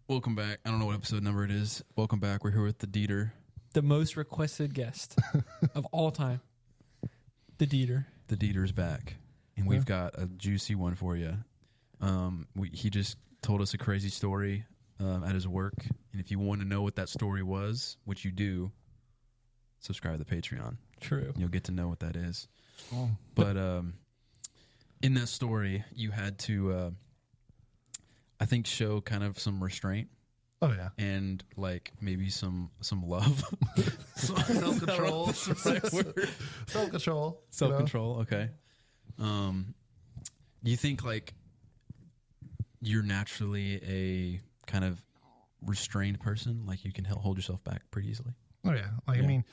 Welcome back. I don't know what episode number it is. Welcome back. We're here with the Dieter. The most requested guest of all time. The Dieter. The Dieter's back. And we've got a juicy one for you. He just told us a crazy story at his work. And if you want to know what that story was, which you do, subscribe to the Patreon. True. You'll get to know what that is. Oh. But in that story, you had to, I think, show kind of some restraint. Oh yeah, and like maybe some love, self-control, self-control, self-control. Okay. Do you think like you're naturally a kind of restrained person? Like you can hold yourself back pretty easily? Oh yeah, I mean,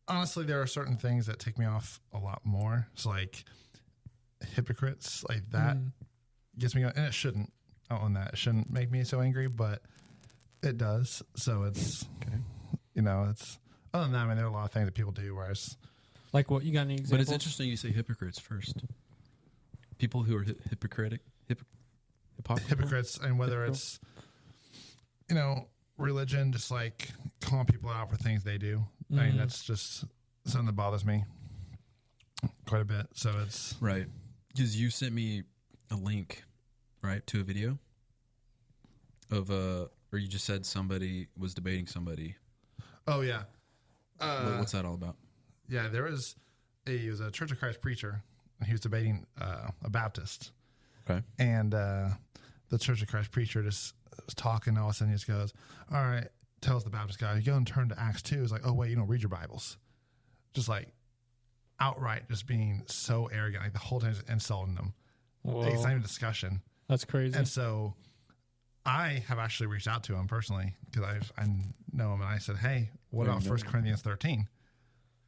honestly, there are certain things that take me off a lot more. It's like hypocrites, like that gets me, and it shouldn't. I own that. It shouldn't make me so angry, but it does. So it's, it's, other than that, I mean, there are a lot of things that people do, whereas. Like what? You got any examples? But it's interesting you say hypocrites first. People who are hypocrites, and whether it's, religion, just like calling people out for things they do. I mean, that's just something that bothers me quite a bit. So it's. Right. Because you sent me a link, right, to a video of or you just said somebody was debating somebody. Oh yeah. What's that all about? Yeah, he was a Church of Christ preacher, and he was debating a Baptist. Okay. And the Church of Christ preacher just was talking, and all of a sudden he just goes, all right, tells the Baptist guy, you go and turn to Acts 2. He's like, oh wait, you don't read your Bibles. Just like outright just being so arrogant, like the whole time just insulting them. Whoa. It's not even a discussion. That's crazy. And so I have actually reached out to him personally because I know him, and I said, hey, what about 1 Corinthians 13?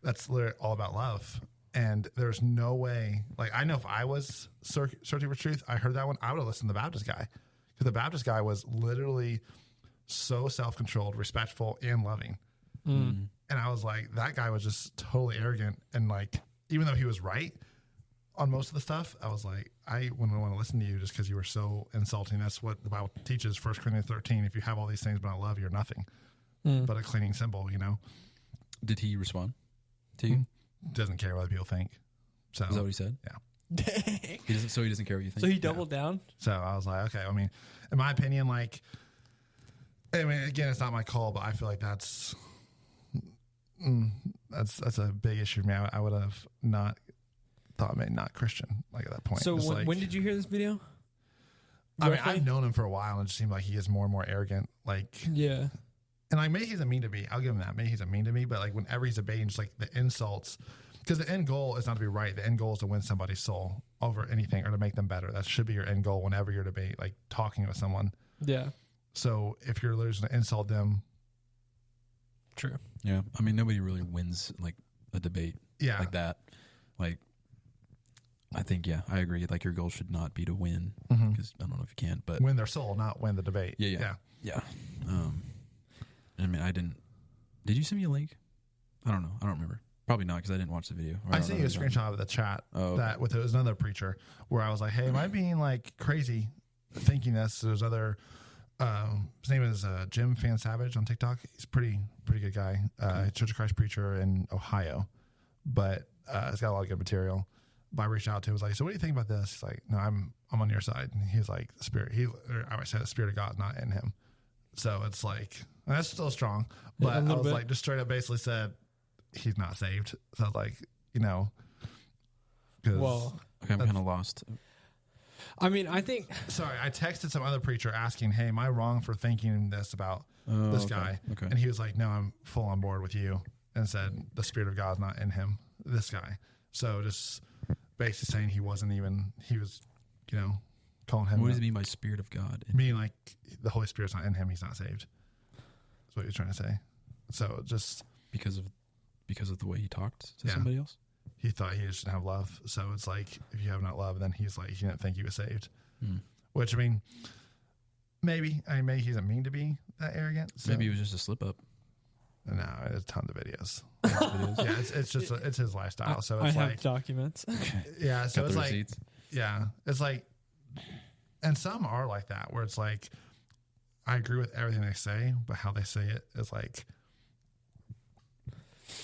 That's literally all about love. And there's no way, like, I know if I was searching for truth, I heard that one, I would have listened to the Baptist guy. Because the Baptist guy was literally so self-controlled, respectful, and loving. And I was like, that guy was just totally arrogant. And like, even though he was right on most of the stuff, I was like, I wouldn't want to listen to you just because you were so insulting. That's what the Bible teaches, 1 Corinthians 13. If you have all these things but not love, you're nothing but a clinging symbol, Did he respond to you? Doesn't care what other people think. So, Is that what he said? Yeah. He doesn't care what you think? So he doubled down? So I was like, okay, I mean, in my opinion, like, I mean, again, it's not my call, but I feel like that's a big issue for me. I would have not thought maybe not Christian, like, at that point. So when did you hear this video? I mean, I've known him for a while, and it just seemed like he is more and more arrogant. Like, yeah. And like, maybe he's a mean to me. I'll give him that. Maybe he's a mean to me, but like whenever he's debating, just like the insults, because the end goal is not to be right. The end goal is to win somebody's soul over anything or to make them better. That should be your end goal whenever you're debating, like talking with someone. Yeah. So if you're literally going to insult them. True. Yeah. I mean, nobody really wins like a debate like that. Like, I think, I agree. Like, your goal should not be to win, because I don't know if you can, but win their soul, not win the debate. Yeah. I mean, did you send me a link? I don't know. I don't remember. Probably not, because I didn't watch the video. I sent you a screenshot of the chat that with it was another preacher where I was like, hey, am I being like crazy thinking this? There's other, his name is Jim Fan Savage on TikTok. He's pretty good guy. Church of Christ preacher in Ohio, but it's got a lot of good material. But I reached out to him, was like, so what do you think about this? He's like, no, I'm on your side. And he's like, the spirit, I would say the Spirit of God is not in him. So it's like, that's still strong. But I was like, just straight up basically said, he's not saved. So I was like, well, okay, I'm kind of lost. I mean, I think. Sorry, I texted some other preacher asking, hey, am I wrong for thinking this about this guy? Okay. And he was like, no, I'm full on board with you. And said, the Spirit of God is not in him, this guy. So just basically saying he was, calling him. What does he mean by Spirit of God? Meaning like the Holy Spirit's not in him, he's not saved. That's what he was trying to say. So just because of the way he talked to somebody else? He thought he just didn't have love. So it's like, if you have not love, then he's like, he didn't think he was saved. Which, I mean, maybe he doesn't mean to be that arrogant. So. Maybe it was just a slip up. No, there's tons of videos. Yeah, it's just it's his lifestyle. So it's I like have documents. Yeah, so got it's the like receipts. Yeah, it's like, and some are like that where it's like, I agree with everything they say, but how they say it is like,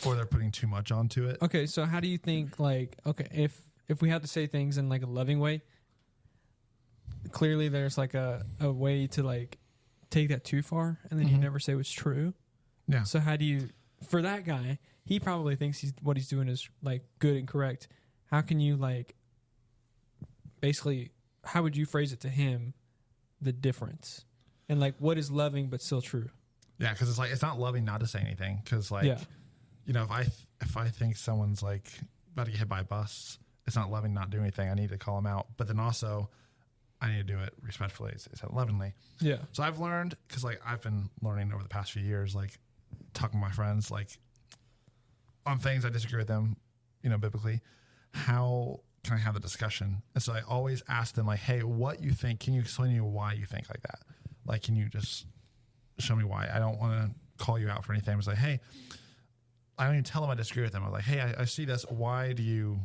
or they're putting too much onto it. Okay, so how do you think, like, okay, if we have to say things in like a loving way, clearly there's like a way to like take that too far, and then you never say what's true. Yeah. So how do you, for that guy, he probably thinks what he's doing is like good and correct. How can you like, basically, how would you phrase it to him, the difference? And like, what is loving but still true? Yeah, because it's like, it's not loving not to say anything. Because like, you know, if I think someone's like about to get hit by a bus, it's not loving not doing anything. I need to call them out. But then also, I need to do it respectfully. It's lovingly. Yeah. So I've learned, because like I've been learning over the past few years, like talking to my friends, like on things I disagree with them, you know, biblically, how can I have the discussion? And so I always ask them like, hey, what you think? Can you explain to me why you think like that? Like, can you just show me why? I don't want to call you out for anything. I was like, hey, I don't even tell them I disagree with them. I was like, hey, I see this. Why do you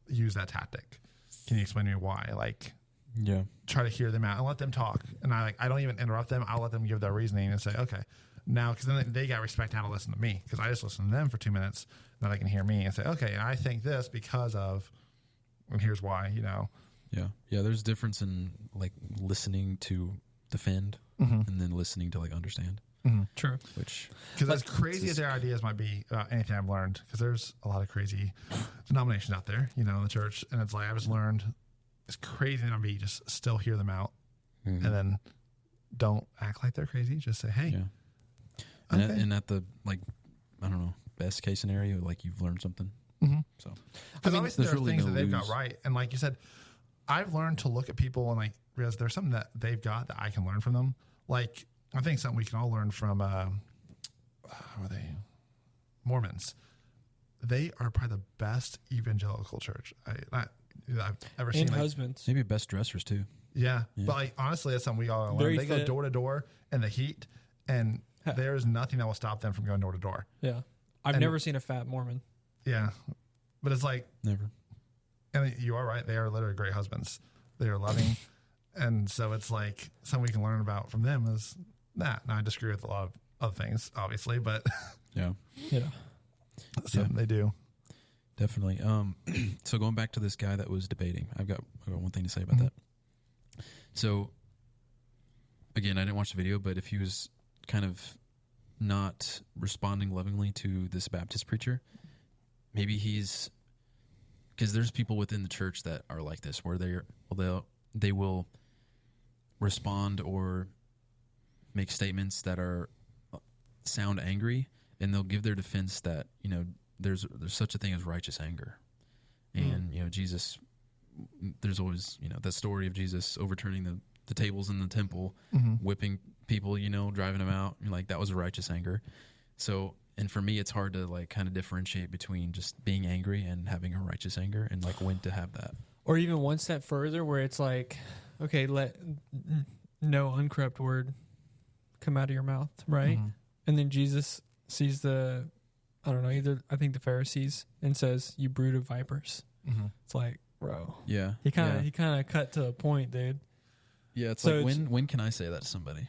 use that tactic? Can you explain to me why? Like, Yeah. try to hear them out and let them talk. And I don't even interrupt them. I'll let them give their reasoning and say, okay, now, because then they got respect how to listen to me, because I just listen to them for 2 minutes. Now they can hear me and say, okay, I think this because of, and here's why, you know. Yeah. Yeah. There's a difference in like listening to defend and then listening to like understand, True. which Because as crazy as their ideas might be about anything I've learned, because there's a lot of crazy denominations out there, you know, in the church. And it's like, I've just learned it's crazy to me, just still hear them out and then don't act like they're crazy. Just say, hey, yeah. And at the, like, I don't know, best case scenario, like you've learned something. So, because obviously there's there are really things no that they've lose. got right. And like you said, I've learned to look at people and like realize there's something that they've got that I can learn from them. Like, I think something we can all learn from, how are they? Mormons. They are probably the best evangelical church I've ever seen. And Like, husbands. Maybe best dressers too. yeah. But like, honestly, that's something we all learn. Very They go fit. door to door in the heat, and there's nothing that will stop them from going door to door. Yeah. I've And- never seen a fat Mormon. Yeah. But it's like, Never. and you are right. They are literally great husbands. They are loving. And so it's like something we can learn about from them is that. Now, I disagree with a lot of other things, obviously, but Yeah. Yeah. something they do. Definitely. So going back to this guy that was debating, I've got one thing to say about that. So again, I didn't watch the video, but if he was kind of not responding lovingly to this Baptist preacher, maybe he's, because there's people within the church that are like this, where they will respond or make statements that are sound angry, and they'll give their defense that, you know, there's such a thing as righteous anger. And, you know, Jesus, there's always, you know, that story of Jesus overturning the tables in the temple, whipping people, you know, driving them out. Like, that was a righteous anger. So, and for me, it's hard to like kind of differentiate between just being angry and having a righteous anger, and like when to have that. Or even one step further where it's like, okay, let no uncorrupt word come out of your mouth, right? And then Jesus sees I think the Pharisees, and says, "You brood of vipers." It's like, bro, Yeah. he kind of cut to a point, dude. Yeah. It's So like, it's- when can I say that to somebody?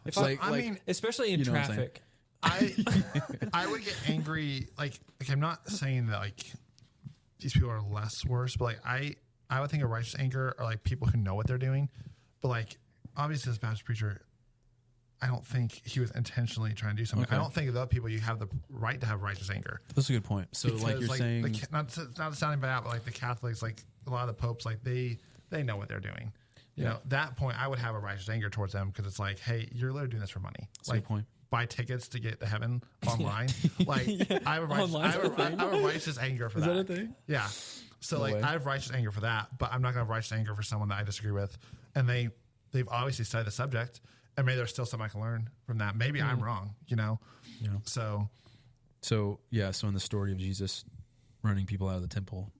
If I mean, especially in you know what I'm saying? traffic. I would get angry. Like I'm not saying that like these people are less worse, but like I would think a righteous anger are like people who know what they're doing. But like obviously this Baptist preacher, I don't think he was intentionally trying to do something. Okay. I don't think of other people you have the right to have righteous anger. That's a good point. So like Because, you're saying, not sounding bad, but like the Catholics, like a lot of the popes, like they know what they're doing. You know, that point I would have a righteous anger towards them, because it's like, hey, you're literally doing this for money. that's a Like, good point. buy tickets to get to heaven online. Like I have a righteous, Online's a thing? I have a righteous anger for Is that. that a thing? Yeah. So No like way. I have righteous anger for that, but I'm not going to have righteous anger for someone that I disagree with. And they've obviously studied the subject, and maybe there's still something I can learn from that. Maybe I'm wrong, you know? Yeah. So yeah, so in the story of Jesus running people out of the temple,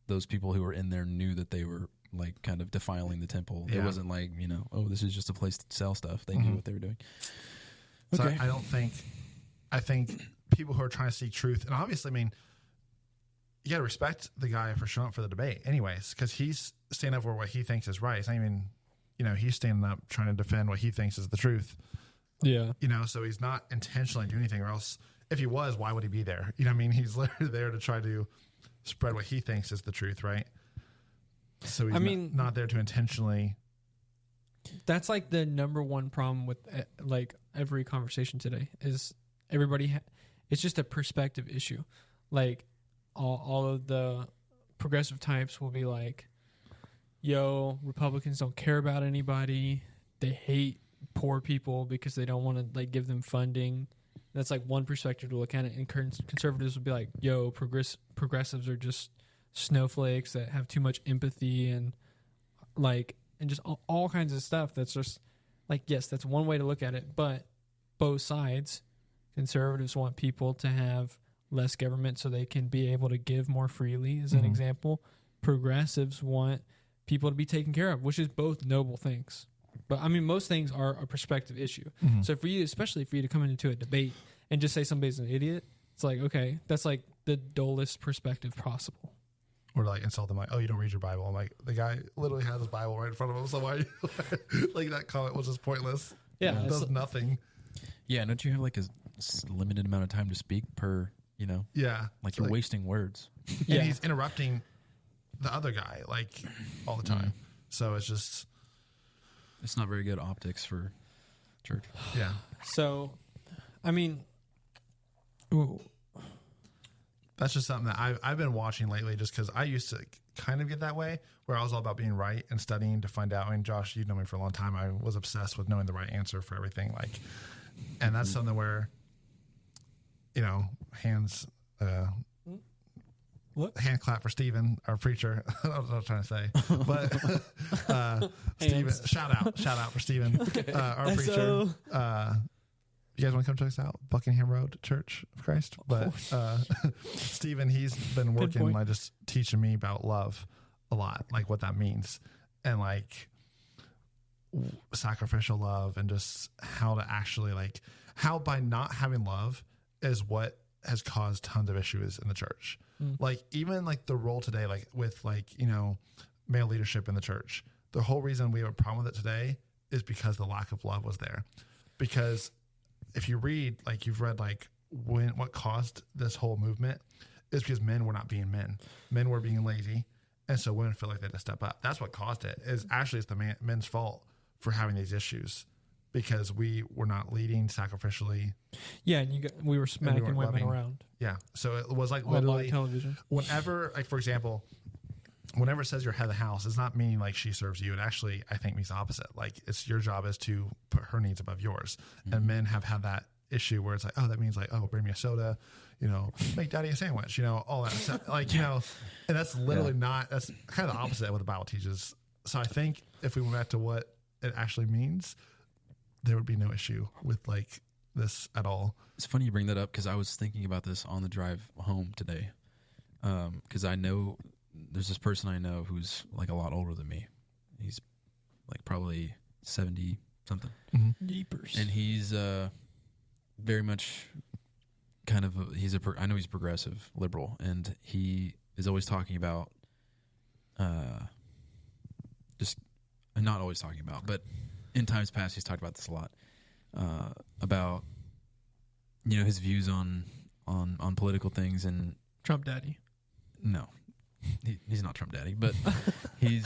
those people who were in there knew that they were like kind of defiling the temple. It Yeah. wasn't like, you know, oh, this is just a place to sell stuff. They knew what they were doing. So Okay. I think people who are trying to seek truth, and obviously, I mean, you got to respect the guy for showing up for the debate anyways, because he's standing up for what he thinks is right. It's not even, he's standing up trying to defend what he thinks is the truth. Yeah. So he's not intentionally doing anything, or else if he was, why would he be there? He's literally there to try to spread what he thinks is the truth, right? So he's not there to intentionally. That's like the number one problem with like every conversation today is everybody. It's just a perspective issue. Like all of the progressive types will be like, yo, Republicans don't care about anybody. They hate poor people because they don't want to like give them funding. That's like one perspective to look at it. And conservatives would be like, yo, progressives are just snowflakes that have too much empathy and just all kinds of stuff. That's just like, yes, that's one way to look at it. But both sides, conservatives want people to have less government so they can be able to give more freely, as an example. Progressives want people to be taken care of, which is both noble things. But most things are a perspective issue. So for you, especially for you to come into a debate and just say somebody's an idiot, it's like, okay, that's like the dullest perspective possible. Or like insult them like, oh, you don't read your Bible. I'm like, the guy literally has his Bible right in front of him. So why like that comment was just pointless. Yeah. It does nothing. Yeah, don't you have like a limited amount of time to speak per, Yeah. Like you're wasting words. And he's interrupting the other guy like all the time. So it's just. It's not very good optics for church. Yeah. So, that's just something that I've been watching lately just because I used to kind of get that way where I was all about being right and studying to find out. I mean, Josh, you know me for a long time. I was obsessed with knowing the right answer for everything. And that's something where, hands, what? Hand clap for Stephen, our preacher. I don't know what I was trying to say, but Stephen, shout out for Stephen, our preacher. You guys want to come check us out? Buckingham Road Church of Christ. But Stephen, he's been working, like just teaching me about love a lot, like what that means, and like sacrificial love, and just how to actually how by not having love is what has caused tons of issues in the church. Like even like the role today, like with male leadership in the church, the whole reason we have a problem with it today is because the lack of love was there. Because if you read, like you've read, like what caused this whole movement is because men were not being men. Men were being lazy. And so women feel like they had to step up. That's what caused it. It's the men's fault for having these issues because we were not leading sacrificially. Yeah, and we were smacking women loving around. Yeah. So it was like literally television. Whenever, like for example, whenever it says you're head of the house, it's not meaning like she serves you. It actually, I think, means the opposite. Like it's your job is to put her needs above yours. And men have had that issue where it's like, oh, that means like, oh, bring me a soda, make daddy a sandwich, all that stuff. And that's literally that's kind of the opposite of what the Bible teaches. So I think if we went back to what it actually means, there would be no issue with like this at all. It's funny you bring that up because I was thinking about this on the drive home today. Because I know there's this person I know who's like a lot older than me. He's like probably 70 something. Yeepers. And he's very much kind of I know he's progressive liberal, and he is always talking about just not always talking about, but in times past he's talked about this a lot about his views on political things. And Trump daddy. No, he's not Trump daddy, but he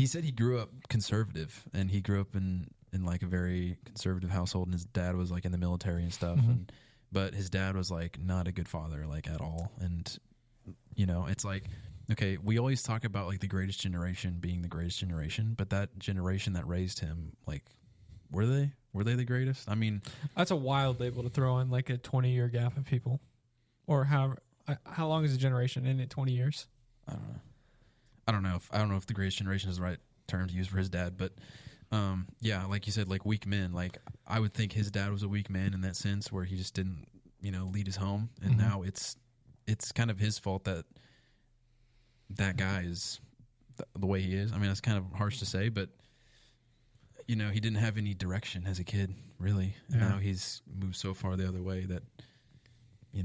said he grew up conservative, and he grew up in like a very conservative household, and his dad was like in the military and stuff. But his dad was like not a good father, like at all. And it's like, okay, we always talk about like the greatest generation being the greatest generation, but that generation that raised him, like, were they the greatest? I mean, that's a wild label to throw in like a 20-year gap of people, or how long is a generation? Isn't it 20 years? I don't know. I don't know if the greatest generation is the right term to use for his dad, but yeah, like you said, like weak men. Like I would think his dad was a weak man in that sense, where he just didn't, lead his home, and now it's kind of his fault that guy is the way he is. I mean, that's kind of harsh to say, but he didn't have any direction as a kid, really. And now he's moved so far the other way that, I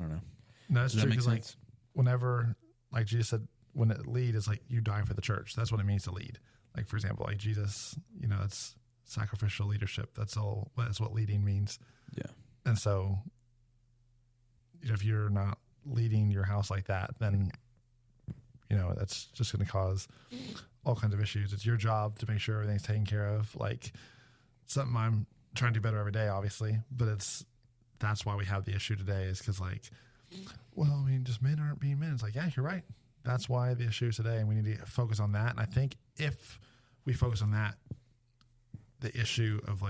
don't know. No, that's Does true. that make Because like sense? whenever, like Jesus said, when it lead is like you die for the church. That's what it means to lead. Like, for example, like Jesus, it's sacrificial leadership. That's what leading means. Yeah. And so if you're not leading your house like that, then, that's just going to cause all kinds of issues. It's your job to make sure everything's taken care of. Like, something I'm trying to do better every day, obviously, but that's why we have the issue today, is because just men aren't being men. It's like, yeah, you're right. That's why the issue is today, and we need to focus on that. And I think if we focus on that, the issue of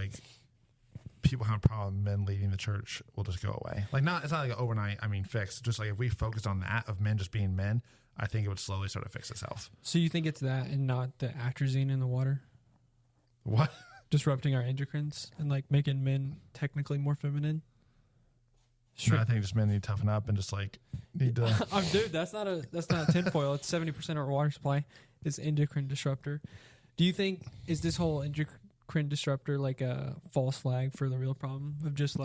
people have a problem with men leading the church will just go away. It's not like an overnight, fix. Just like if we focused on that of men just being men, I think it would slowly sort of fix itself. So you think it's that and not the atrazine in the water? What? Disrupting our endocrines and making men technically more feminine? Sure. No, I think just men need to toughen up and just need to. Dude, that's not tinfoil. It's 70% of our water supply is endocrine disruptor. Do you think is this whole endocrine disruptor a false flag for the real problem of just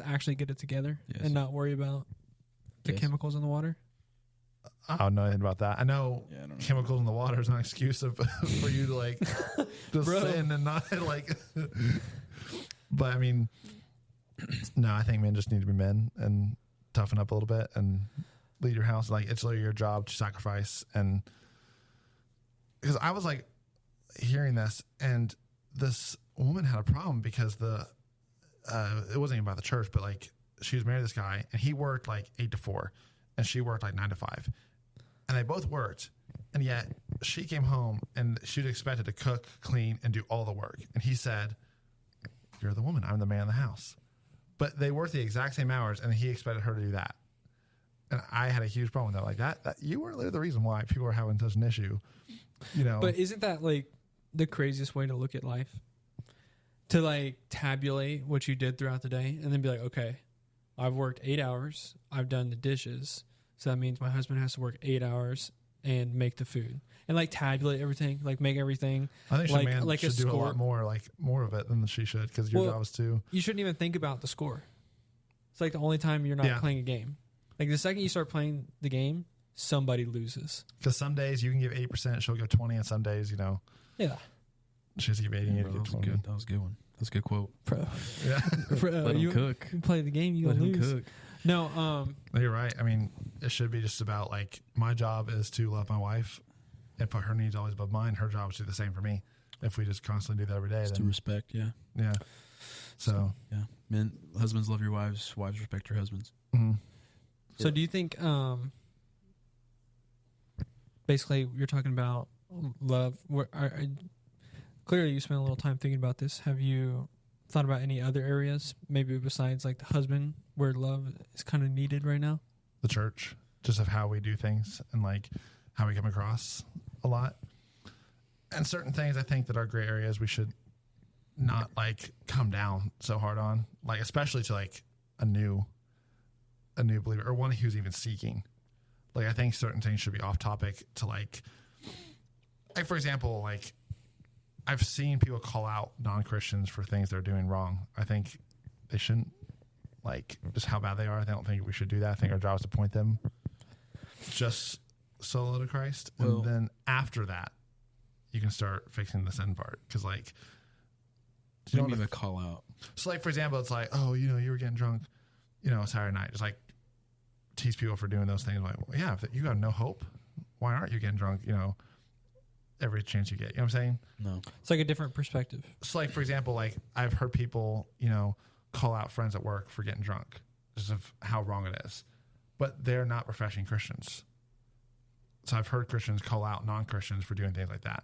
actually get it together and not worry about the chemicals in the water? I don't know anything about that. I know chemicals in the water is not an excuse for you to just sin and not But no, I think men just need to be men and toughen up a little bit and lead your house. It's literally your job to sacrifice. And because I was hearing this, and this woman had a problem because it wasn't even about the church, but she was married to this guy, and he worked 8 to 4, and she worked 9 to 5, and they both worked, and yet she came home and she was expected to cook, clean, and do all the work. And he said, "You're the woman. I'm the man in the house." But they worked the exact same hours, and he expected her to do that. And I had a huge problem with that. That you weren't really the reason why people are having such an issue, But isn't that the craziest way to look at life? To tabulate what you did throughout the day and then be okay, I've worked 8 hours. I've done the dishes. So that means my husband has to work 8 hours and make the food. And tabulate everything, make everything. I think a man should do a lot more of it than she should, because your job is to. You shouldn't even think about the score. It's the only time you're not playing a game. The second you start playing the game, somebody loses. Because some days you can give 8%, she'll give 20, and some days, Yeah. She has to give 80 and 20. That was a good one. That's a good quote. Bro. Yeah. Let him cook. You play the game, you lose. Cook. No, you're right. It should be just about my job is to love my wife and put her needs always above mine. Her job is to do the same for me. If we just constantly do that every day, then to respect, yeah. So yeah, men, husbands love your wives. Wives respect your husbands. Mm-hmm. So do you think, basically, you're talking about love? Clearly, you spent a little time thinking about this. Have you thought about any other areas, maybe besides the husband, where love is kind of needed right now? The church, just of how we do things and how we come across a lot. And certain things I think that are gray areas we should not come down so hard on, especially to a new believer or one who's even seeking. I think certain things should be off topic to for example, I've seen people call out non-Christians for things they're doing wrong. I think they shouldn't, just how bad they are. I don't think we should do that. I think our job is to point them just solo to Christ. And then after that, you can start fixing the sin part. Because, you don't even call out. So, for example, it's oh, you were getting drunk, Saturday night. Just tease people for doing those things. Yeah, if you got no hope, why aren't you getting drunk, every chance you get? You know what I'm saying? No. It's a different perspective. So, for example, I've heard people, call out friends at work for getting drunk, just of how wrong it is. But they're not professing Christians. So I've heard Christians call out non-Christians for doing things like that.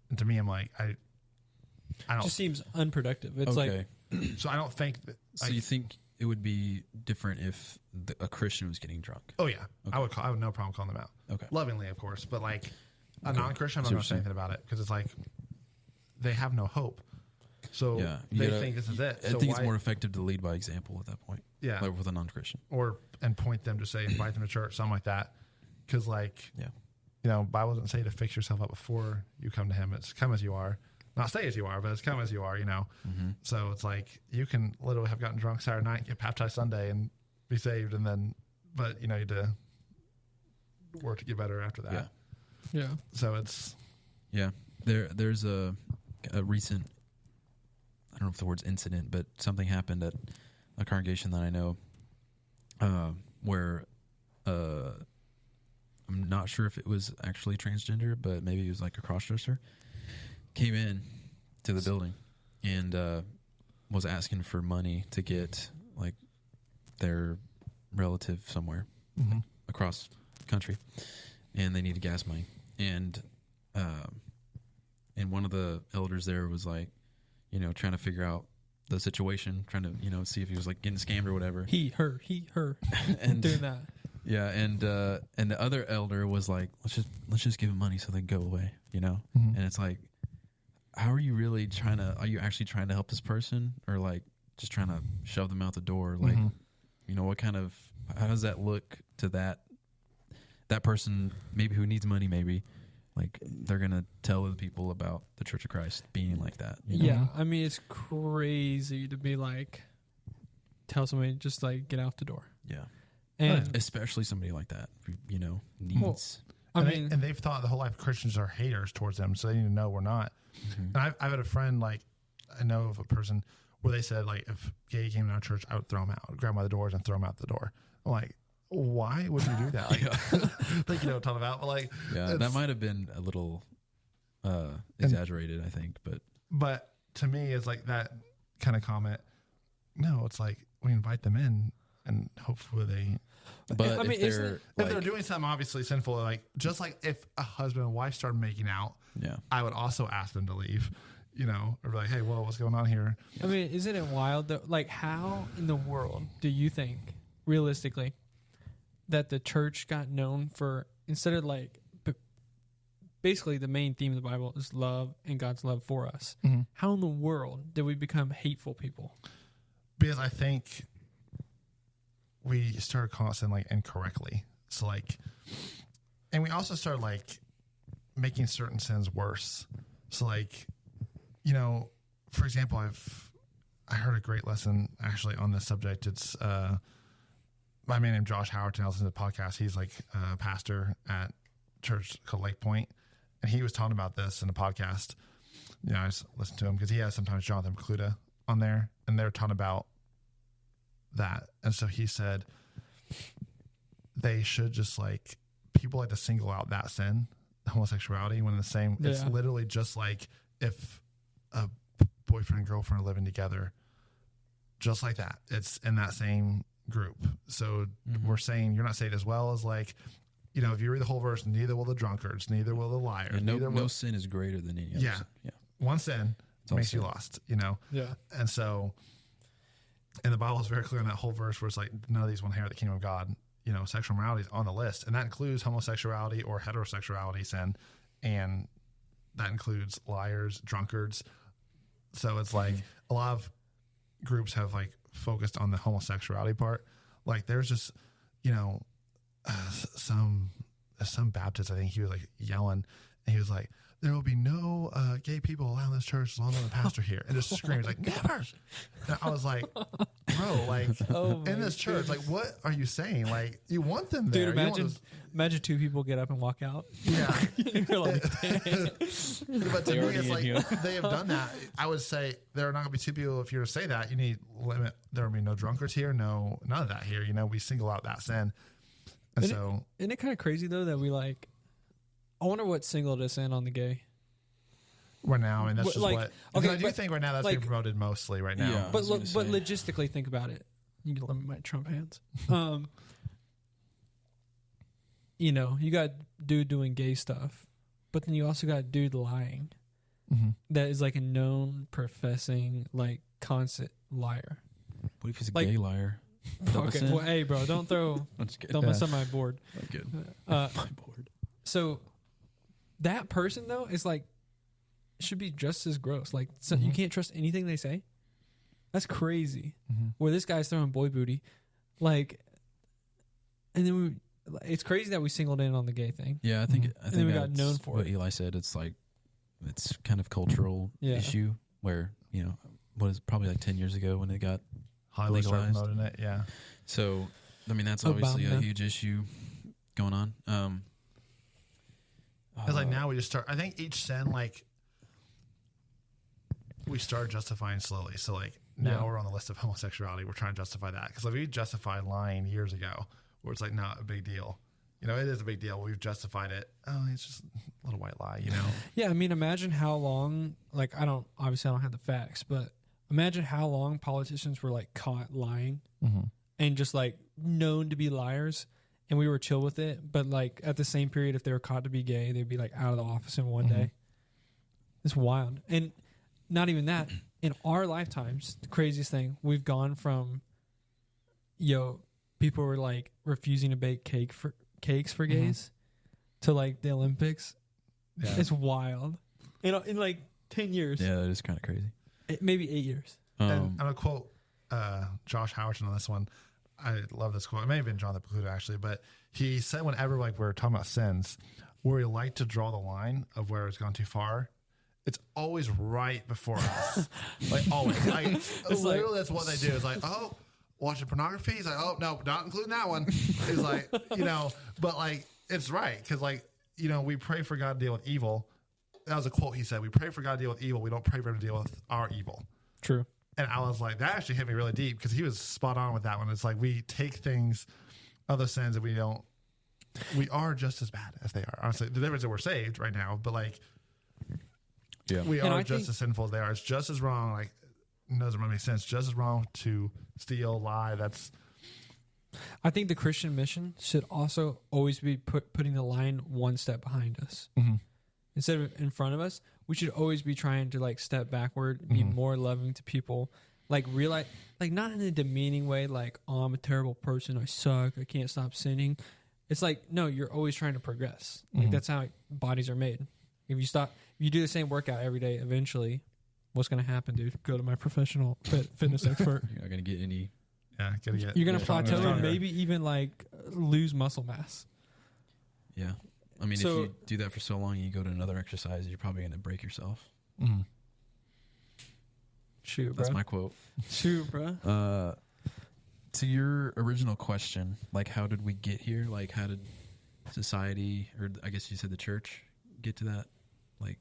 And to me, I'm I don't. It just seems unproductive. It's okay. So I don't think that. So you think it would be different if a Christian was getting drunk? Oh yeah, okay. I would have no problem calling them out. Okay, lovingly, of course, but a non-Christian, I'm not going to say anything about it because it's they have no hope. So they think this is it. I think it's more effective to lead by example at that point. Yeah, with a non-Christian, and point them to say invite them to church, something like that. Because Bible doesn't say to fix yourself up before you come to Him. It's come as you are. Not stay as you are, but it's come as you are, Mm-hmm. So it's you can literally have gotten drunk Saturday night, get baptized Sunday, and be saved, and then, but you need to were to get better after that. Yeah. Yeah. So it's There's a recent, I don't know if the word's incident, but something happened at a congregation that I know where I'm not sure if it was actually transgender, but maybe it was like a crossdresser, came in to the building and was asking for money to get like their relative somewhere across country, and they needed gas money. And one of the elders there was like, trying to figure out the situation, trying to, see if he was like getting scammed or whatever. He, her, and doing that. Yeah, and the other elder was like, let's just give him money so they can go away, Mm-hmm. And it's like, how are you really are you actually trying to help this person, or like just trying to shove them out the door? Like, how does that look to that person maybe who needs money, maybe like they're going to tell other people about the Church of Christ being like that. Yeah. I mean, it's crazy to be like, tell somebody just like get out the door. Yeah. And especially somebody like that, who, needs. I and mean, they've thought the whole life Christians are haters towards them, so they need to know we're not. Mm-hmm. And I've had a friend, like, I know of a person where they said, like, if gay came to our church, I would throw him out, grab him by the doors and throw him out the door. I'm like, why would you do that? Like, think you know what I'm talking about, but like, yeah, that might have been a little exaggerated, I think, but to me, it's like that kind of comment. No, it's like we invite them in, and hopefully they. But I mean, if they're doing something obviously sinful, like just like if a husband and wife started making out, yeah, I would also ask them to leave, or be like, hey, well, what's going on here? I mean, isn't it wild though? Like, how in the world do you think, realistically, that the church got known for, instead of like, basically the main theme of the Bible is love and God's love for us. Mm-hmm. How in the world did we become hateful people? Because I think we started calling sin like incorrectly. So like, and we also started like making certain sins worse. So like, for example, I heard a great lesson actually on this subject. It's my man named Josh Howerton. I listened to the podcast. He's like a pastor at church called Lake Point, and he was talking about this in the podcast. I just listened to him because he has sometimes Jonathan Cluda on there, and they're talking about that. And so he said they should just like, people like to single out that sin, homosexuality, when it's literally just like if a boyfriend and girlfriend are living together, just like that, it's in that same group. So we're saying you're not saved as well as like, if you read the whole verse, neither will the drunkards, neither will the liars. And no sin is greater than any other sin. Yeah. One sin makes you lost, Yeah. And so, and the Bible is very clear in that whole verse where it's like, none of these will inherit the kingdom of God. Sexual morality is on the list, and that includes homosexuality or heterosexuality sin, and that includes liars, drunkards. So it's like a lot of groups have like focused on the homosexuality part. Like there's just, some Baptist, I think he was like yelling, and he was like, there will be no gay people allowed in this church as long as I'm the pastor here, and just screams like, never. And I was like, bro, like in this church, like what are you saying? Like you want them there. Dude, imagine two people get up and walk out. Yeah. You're like, dang. But to me, it's like they have done that. I would say there are not going to be two people. If you're to say that, you need limit. There will be no drunkards here. No, none of that here. We single out that sin. And so, isn't it kind of crazy though that we like? I wonder what singled us in on the gay. Right now, and that's just like, what. Okay, I do think right now that's being promoted mostly right now. Yeah. But logistically, think about it. You can let me my Trump hands. You got dude doing gay stuff, but then you also got dude lying. That is like a known professing like constant liar. What if he's a Like- gay liar? Okay, well, hey, bro, don't mess up my board. I'm good. My board. So that person though is like should be just as gross. Like so you can't trust anything they say. That's crazy. Where this guy's throwing boy booty, like, and then it's crazy that we singled in on the gay thing. Yeah, I think then we got that's known for what it. Eli said. It's like it's kind of cultural issue where what is probably like 10 years ago when it got Highly legalized. promoting it, yeah. So I mean that's obviously a Obama. huge issue going on. Because like now we just start. I think each sin, like, we start justifying slowly. So like now we're on the list of homosexuality. We're trying to justify that because like we justified lying years ago, where it's like not a big deal. You know, it is a big deal. We've justified it. Oh, it's just a little white lie. You know. Yeah, I mean, imagine how long. Like, I don't have the facts, but imagine how long politicians were like caught lying and just like known to be liars, and we were chill with it. But like at the same period, if they were caught to be gay, they'd be like out of the office in one day. It's wild. And not even that. In our lifetimes, the craziest thing, we've gone from, people were like refusing to bake cakes for gays to like the Olympics. Yeah. It's wild. In like 10 years. Yeah, that is kind of crazy. Maybe 8 years. And I'm going to quote Josh Howerton on this one. I love this quote. It may have been John the Pacuda, actually, but he said whenever like we're talking about sins, where we like to draw the line of where it's gone too far, it's always right before us. Like, always. Like, literally, that's what they do. It's like, oh, watching pornography? He's like, oh, no, not including that one. He's like, but like, it's right. Because, like, we pray for God to deal with evil. That was a quote he said. We pray for God to deal with evil. We don't pray for him to deal with our evil. True. And I was like, that actually hit me really deep because he was spot on with that one. It's like we take things, other sins, and we are just as bad as they are. Honestly, the difference is that we're saved right now, but like, we are just as sinful as they are. It's just as wrong. Like, it doesn't really make sense. Just as wrong to steal, lie. I think the Christian mission should also always be putting the line one step behind us. Instead of in front of us. We should always be trying to like step backward, be more loving to people, like realize, like not in a demeaning way, like, oh, I'm a terrible person, I suck, I can't stop sinning. It's like, no, you're always trying to progress. Like that's how bodies are made. If you do the same workout every day, eventually, what's going to happen, dude? Go to my professional fitness expert. You're not going to get any. Yeah, you're going to plateau and maybe even like lose muscle mass. Yeah. I mean, if you do that for so long and you go to another exercise, you're probably going to break yourself. Shoot, bro. That's my quote. Shoot, bro. To your original question, like, how did we get here? Like, how did society, or I guess you said the church, get to that? Like,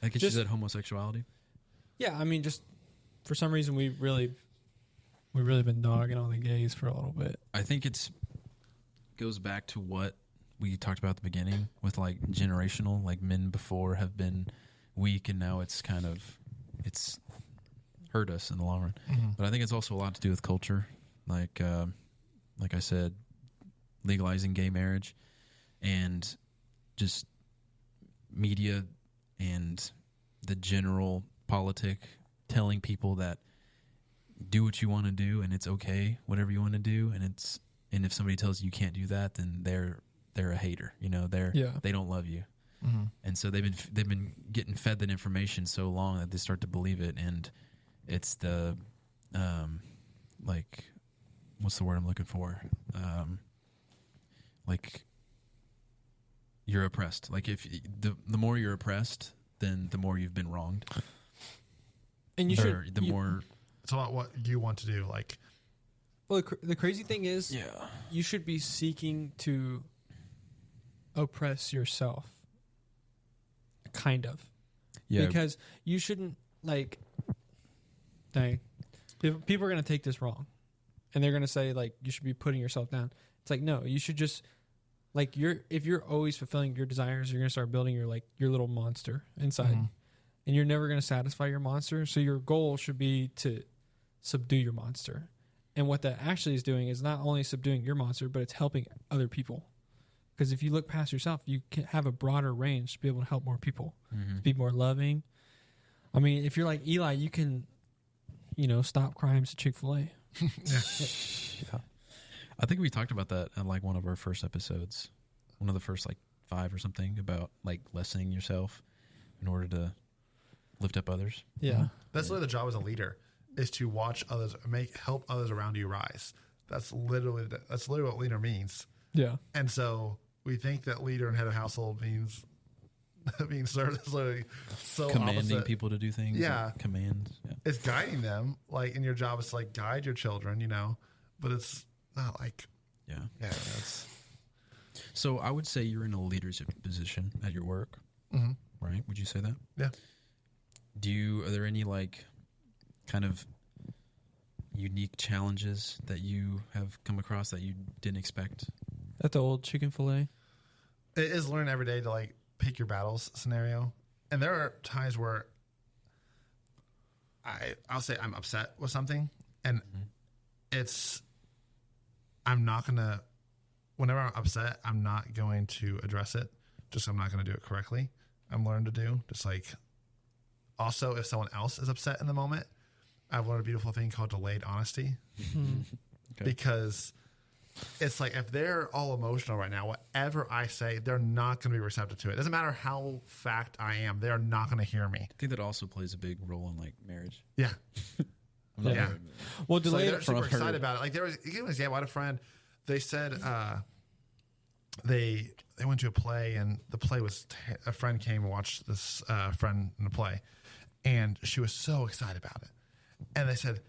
I guess you said homosexuality. Yeah, I mean, just for some reason we've really been dogging on the gays for a little bit. I think goes back to what we talked about at the beginning with like generational, like men before have been weak and now it's hurt us in the long run. But I think it's also a lot to do with culture. Like I said, legalizing gay marriage and just media and the general politic telling people that do what you want to do and it's okay, whatever you want to do. And if somebody tells you can't do that, then they're a hater, they don't love you. And so they've been getting fed that information so long that they start to believe it. And it's the, like, what's the word I'm looking for? Like you're oppressed. Like if the more you're oppressed, then the more you've been wronged. And more it's about what you want to do. Like, well, the crazy thing is, you should be seeking to oppress yourself, kind of, because you shouldn't like. Dang, people are gonna take this wrong, and they're gonna say like you should be putting yourself down. It's like, no, you should just like if you're always fulfilling your desires, you're gonna start building your little monster inside, and you're never gonna satisfy your monster. So your goal should be to subdue your monster, and what that actually is doing is not only subduing your monster, but it's helping other people. Because if you look past yourself, you can have a broader range to be able to help more people, be more loving. I mean, if you're like Eli, you can, stop crimes at Chick-fil-A. Yeah. I think we talked about that on like one of our first episodes, one of the first like 5 or something, about like lessening yourself in order to lift up others. Yeah. That's literally the job as a leader, is to watch others, help others around you rise. That's literally what leader means. Yeah. And so we think that leader and head of household means being served. That's literally so commanding opposite. people to do things. Yeah. Commands. Yeah. It's guiding them. Like, and your job is to like guide your children, but it's not like, it's So I would say you're in a leadership position at your work, right? Would you say that? Yeah. Are there any like kind of unique challenges that you have come across that you didn't expect? At the old chicken fillet. It is learn every day to like pick your battles scenario. And there are times where I'll say I'm upset with something, and I'm not going to, whenever I'm upset, I'm not going to address it. Just I'm not going to do it correctly. I'm learning to do just like, also if someone else is upset in the moment, I've learned a beautiful thing called delayed honesty. Because it's like, if they're all emotional right now, whatever I say, they're not going to be receptive to it. It doesn't matter how fact I am. They're not going to hear me. I think that also plays a big role in like marriage. Yeah. Yeah. Well, So delayed they're super excited about it. Like, there was, give an example. I had a friend, they said they went to a play, and the play was, a friend came and watched this friend in the play, and she was so excited about it. And they said,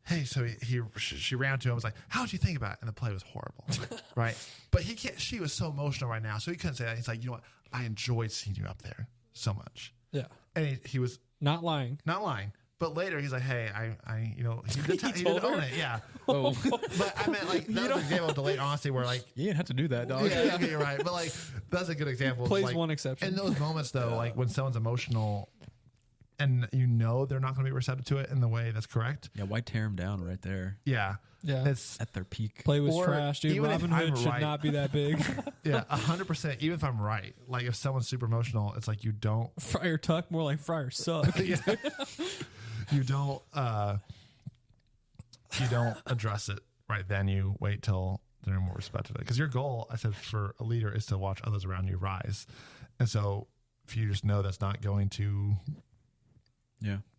hey, so she ran to him and was like, how'd you think about it? And the play was horrible, right? But she was so emotional right now, so he couldn't say that. He's like, you know what? I enjoyed seeing you up there so much. Yeah. And he was Not lying. not lying. But later he's like, hey, he did own it, yeah. Oh, But I meant like, that was an example of delayed honesty where like, you didn't have to do that, dog. yeah, okay, you're right. But like, that's a good example. Plays like, one exception. in those moments though, like when someone's emotional and you know they're not going to be receptive to it in the way that's correct. Yeah, why tear them down right there Yeah. Yeah. It's, at their peak? Play was Or trash, dude. even if Robin I'm Hood should right. not be that big. yeah, 100%. Even if I'm right, like if someone's super emotional, it's like you don't, Friar Tuck, more like Friar Suck. you don't address it right then. You wait till they're more receptive. Because your goal, I said, for a leader is to watch others around you rise. And so if you just know that's not going to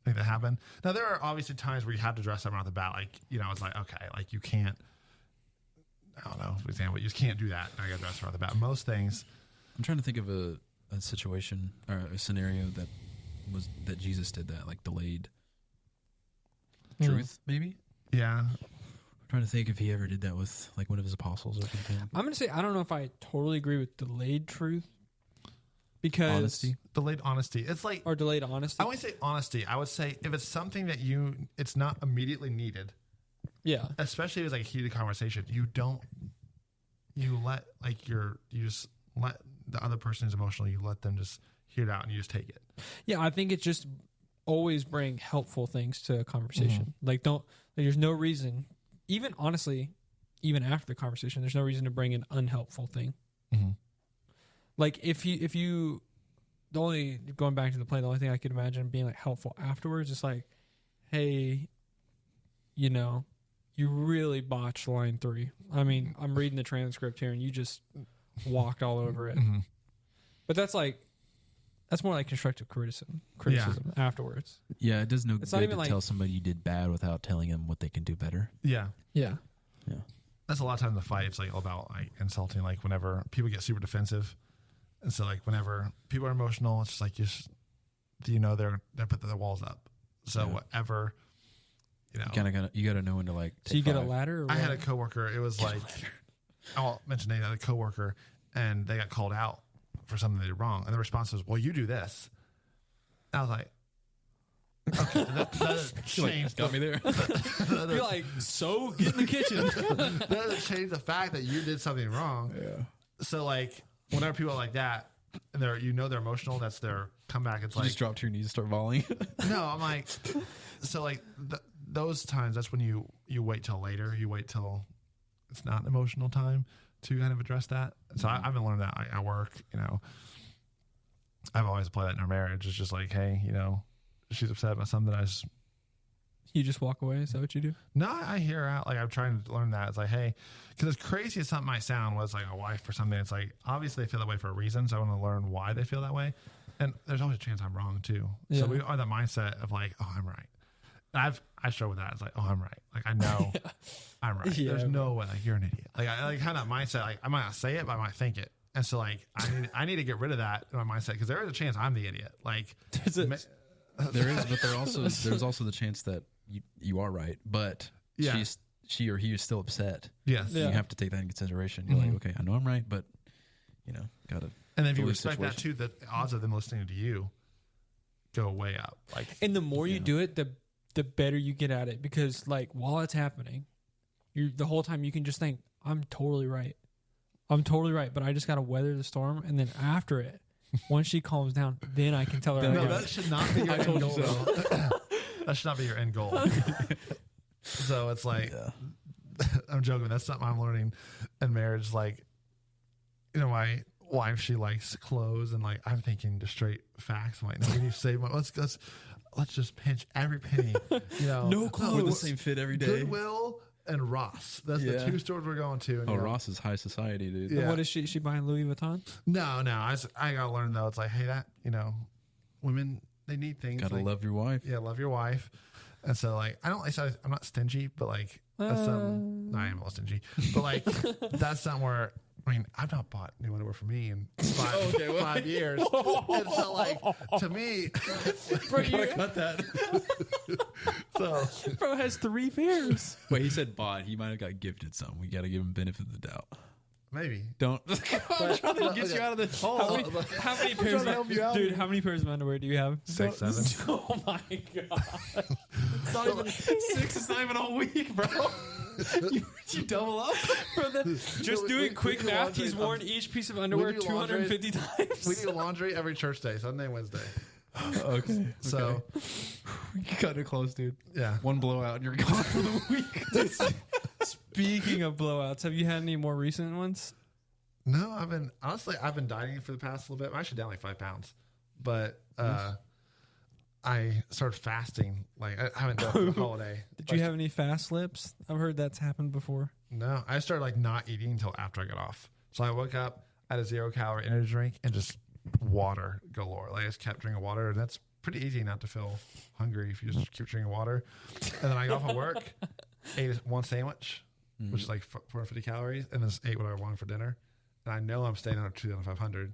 make that happen. Now, there are obviously times where you have to address them right off the bat. Like, it's like, okay, like you can't, I don't know, for example, you just can't do that. I got to address right off the bat. Most things. I'm trying to think of a situation or a scenario that Jesus did that, like delayed truth, maybe. Yeah. I'm trying to think if he ever did that with like one of his apostles or something. I'm going to say, I don't know if I totally agree with delayed truth. Because Honesty. Delayed honesty. It's like, or delayed honesty. I wouldn't say honesty. I would say if it's something that it's not immediately needed, Yeah. especially if it's like a heated conversation, you just let the other person who's emotional, you let them just hear it out and you just take it. Yeah, I think it's just always bring helpful things to a conversation. There's no reason, even honestly, even after the conversation, there's no reason to bring an unhelpful thing. Mm-hmm. Like if you going back to the play, the only thing I could imagine being like helpful afterwards is like, hey, you really botched line 3. I mean, I'm reading the transcript here and you just walked all over it. Mm-hmm. But that's more like constructive criticism afterwards. Yeah, it does no It's not good even to like- tell somebody you did bad without telling them what they can do better. Yeah. Yeah. Yeah. That's a lot of times in the fight. It's like all about like insulting, like whenever people get super defensive. And so like whenever people are emotional, it's just like, they're put their walls up. So whatever, You got to know when to like. So you get a five. ladder? Or I had a what? coworker. It was like, I won't mention name. I had a coworker, and they got called out for something they did wrong, and the response was, "Well, you do this." And I was like, "Okay, that changed. Got me there. You're like, so get in the kitchen. That doesn't change the fact that you did something wrong." Yeah. So like, whenever people are like that, and they're emotional, that's their comeback. It's You like, just drop to your knees and start volleying. no, I'm like, so like those times, that's when you wait till later. You wait till it's not an emotional time to kind of address that. So I've been learning that at work. I've always applied that in our marriage. It's just like, hey, she's upset about something. You just walk away? Is that what you do? No, I hear her out. Like, I'm trying to learn that. It's like, hey, because as crazy as something might sound, was like a wife or something. It's like, obviously they feel that way for a reason. So I want to learn why they feel that way. And there's always a chance I'm wrong too. Yeah. So we are that mindset of like, oh, I'm right. And I struggle with that. It's like, oh, I'm right. Like, I know I'm right. Yeah. There's no way. Like, you're an idiot. Like, I like kind of that mindset. Like, I might not say it, but I might think it. And so like, I need to get rid of that in my mindset, because there is a chance I'm the idiot. Like, There is, but there's also the chance that you are right, but Yeah. she or he is still upset. yes. Yeah. You have to take that into consideration. You're like, okay, I know I'm right, but gotta. And if you Belief respect that too, the odds of them listening to you go way up. Like, And the more you do it, the better you get at it, because like while it's happening, the whole time you can just think, I'm totally right. But I just got to weather the storm. And then after it, once she calms down, then I can tell her. no, that should not be your end goal. That should not be your end goal. So it's like, I'm joking. That's something I'm learning in marriage. Like, my wife, she likes clothes, and like I'm thinking just straight facts. I'm like, no, we need to save money. Let's just pinch every penny. No clothes. With the same fit every day. Goodwill and Ross. That's the two stores we're going to. And, Ross is high society, dude. Yeah. What is she buying Louis Vuitton? No. I gotta learn though. It's like, hey, that women, they need things. Gotta like, love your wife. Yeah, love your wife. And so like I'm not stingy, but like that's something. No, I am a little stingy, but like that's something where. I mean, I've not bought new underwear for me in 5 years. And so, like, to me, Bro, cut that. so Bro has 3 pairs. Wait, he said bought. He might have got gifted something. We got to give him benefit of the doubt. maybe. Don't. I'm trying to get you out of this hole. How many pairs? Dude, how many pairs of underwear do you have? 6, 7. Oh my god! It's not even 6. It's not even a week, bro. you double up, Bro, just doing quick do math, laundry. he's worn each piece of underwear do laundry. 250 times. We do laundry every church day, Sunday, Wednesday. Okay. So, You cut it close, dude. yeah. One blowout and you're gone for the week. Speaking of blowouts, have you had any more recent ones? No, I've been dieting for the past little bit. I'm actually down like 5 pounds, but I started fasting. Like I haven't done it for the holiday. Did you have any fast lips? I've heard that's happened before. No, I started like not eating until after I got off. So I woke up, I had a 0-calorie energy drink, and just water galore. Like I just kept drinking water, and that's pretty easy not to feel hungry if you just keep drinking water. And then I got off of work, ate one sandwich, which is like 450 calories, and then just ate what I wanted for dinner. And I know I'm staying under 2,500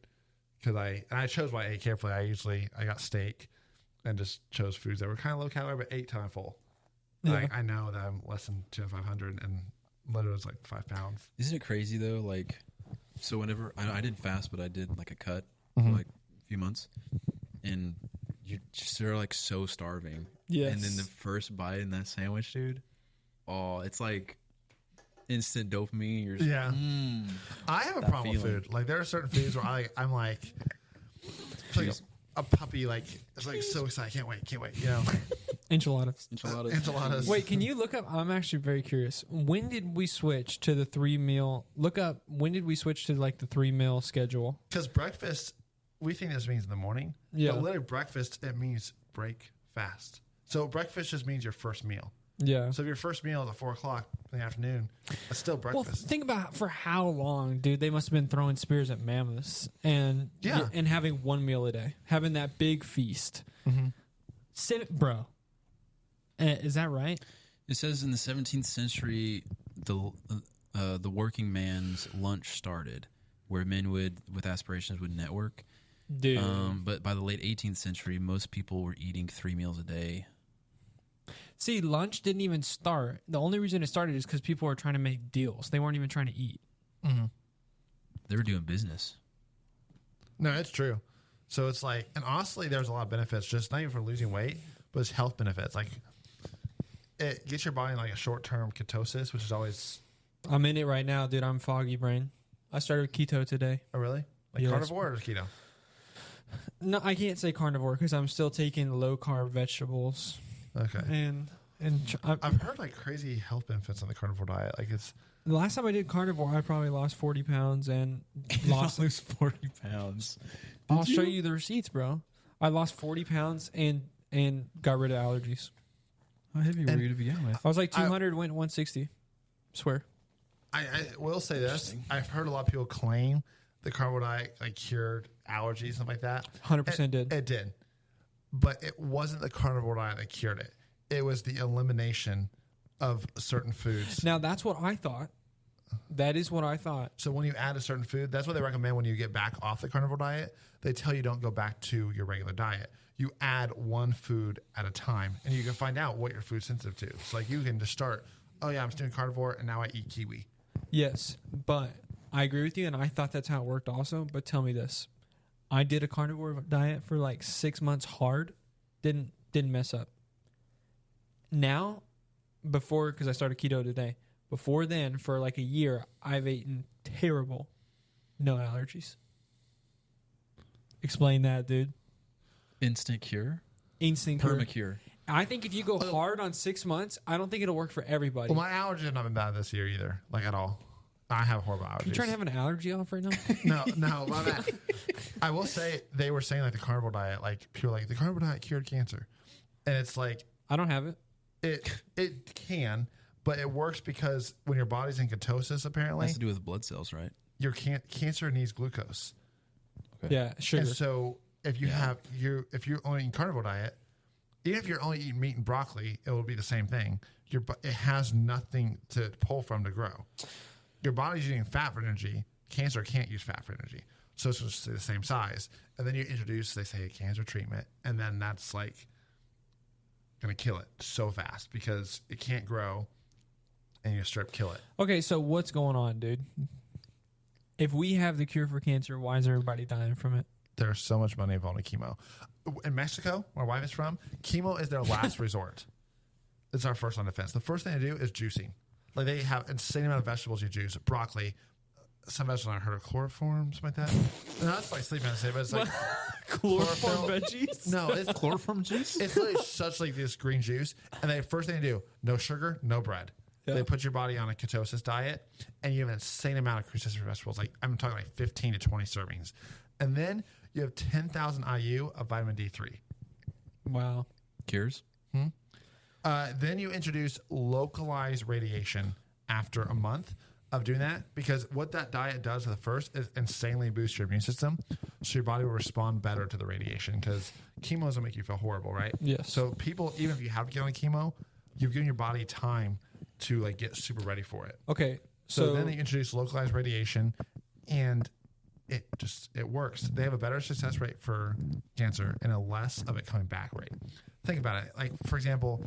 because I chose what I ate carefully. I got steak and just chose foods that were kind of low calorie, but ate till I'm full. Yeah. Like I know that I'm less than 2,500, and literally was like 5 pounds. Isn't it crazy though? Like, so whenever I didn't fast, but I did like a cut Mhm. for like a few months, and you're like so starving. Yes. And then the first bite in that sandwich, dude. Oh, it's like instant dopamine. You're just, Yeah. I have a That problem with feeling. food. Like there are certain foods where I'm like, it's like a puppy. Like it's like so excited. Can't wait. Enchiladas. enchiladas. Enchiladas. Wait, can you look up? I'm actually very curious. When did we switch to the 3 meal? Look up. When did we switch to like the 3 meal schedule? Because breakfast, we think this means in the morning. Yeah. But literally breakfast, it means break fast. So breakfast just means your first meal. Yeah. So if your first meal is at 4 o'clock in the afternoon, that's still Well, breakfast. think about for how long, dude. They must have been throwing spears at mammoths and Yeah. and having 1 meal a day, having that big feast. Bro, is that right? It says in the 17th century, the working man's lunch started, where men with aspirations would network. Dude, But by the late 18th century, most people were eating 3 meals a day. see, lunch didn't even start. The only reason it started is because people were trying to make deals. They weren't even trying to eat. They were doing business. No, it's true. So it's like, and honestly, there's a lot of benefits, just not even for losing weight, but it's health benefits. Like it gets your body in like a short-term ketosis, which is always, I'm in it right now, dude. I'm foggy brain. I started keto today. oh really? Like Yes. carnivore or keto? No, I can't say carnivore because I'm still taking low carb vegetables Okay. and I've heard like crazy health benefits on the carnivore diet. Like it's, the last time I did carnivore, I probably lost 40 pounds and lost. lose 40 pounds. I'll show you the receipts, bro. I lost 40 pounds and got rid of allergies. How heavy were you to begin with? I was like 200, went 160. Swear. I will say this. I've heard a lot of people claim the carnivore diet like cured allergies and stuff like that. 100% did. It did. But it wasn't the carnivore diet that cured it. It was the elimination of certain foods. Now, that's what I thought. That is what I thought. So when you add a certain food, that's what they recommend when you get back off the carnivore diet. They tell you don't go back to your regular diet. You add one food at a time, and you can find out what your food's sensitive to. So like you can just start, oh yeah, I'm doing carnivore, and now I eat kiwi. Yes, but I agree with you, and I thought that's how it worked also. But tell me this: I did a carnivore diet for like 6 months hard, didn't mess up. Now, because I started keto today. Before then, for like a year, I've eaten terrible, no allergies. Explain that, dude. Instant cure? Instant cure. Permacure. I think if you go hard on 6 months, I don't think it'll work for everybody. Well, my allergies have not been bad this year either, like at all. I have horrible allergies. You trying to have an allergy off right now? No, my bad. I will say they were saying like the carnivore diet, like pure, like the carnivore diet cured cancer, and it's like I don't have it. it can, but it works because when your body's in ketosis, apparently Has to do with blood cells, right? your cancer needs glucose, Yeah, sugar. and so if you if you're only eating carnivore diet, even if you're only eating meat and broccoli, it will be the same thing. It has nothing to pull from to grow. Your body's using fat for energy. Cancer can't use fat for energy. So it's just the same size. And then you introduce, they say, a cancer treatment. And then that's like going to kill it so fast because it can't grow and you strip kill it. Okay, so what's going on, dude? If we have the cure for cancer, why is everybody dying from it? There's so much money involved in chemo. In Mexico, where my wife is from, chemo is their last resort. It's our first line of defense. The first thing to do is juicing. Like they have insane amount of vegetables you juice, broccoli, some vegetables I heard of chloroform, something like that. No, that's like sleep medicine, but it's like Chloroform veggies? No, it's Chloroform juice? it's literally such like this green juice. And the first thing they do, no sugar, no bread. Yeah. They put your body on a ketosis diet, and you have an insane amount of cruciferous vegetables. Like I'm talking like 15 to 20 servings, and then you have 10,000 IU of vitamin D3. Wow. Cures? Then you introduce localized radiation after a month of doing that, because what that diet does at the first is insanely boost your immune system, so your body will respond better to the radiation, because chemo doesn't make you feel horrible, right? Yes. So people, even if you have to get on chemo, you've given your body time to like get super ready for it. Okay, So then they introduce localized radiation, and it works. They have a better success rate for cancer and a less of it coming back rate. Think about it. Like, for example,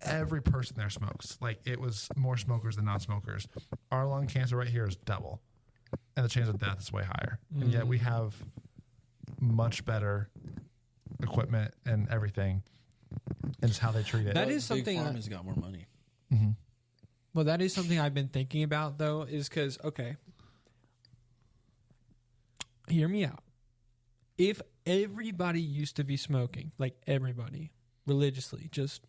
every person there smokes. Like, it was more smokers than non-smokers. Our lung cancer right here is double, and the chance of death is way higher. And yet we have much better equipment and everything, and it's how they treat it. That is Big something Pharma's got more money. well, that is something I've been thinking about, though, is because, okay, hear me out. If everybody used to be smoking, like everybody, religiously, just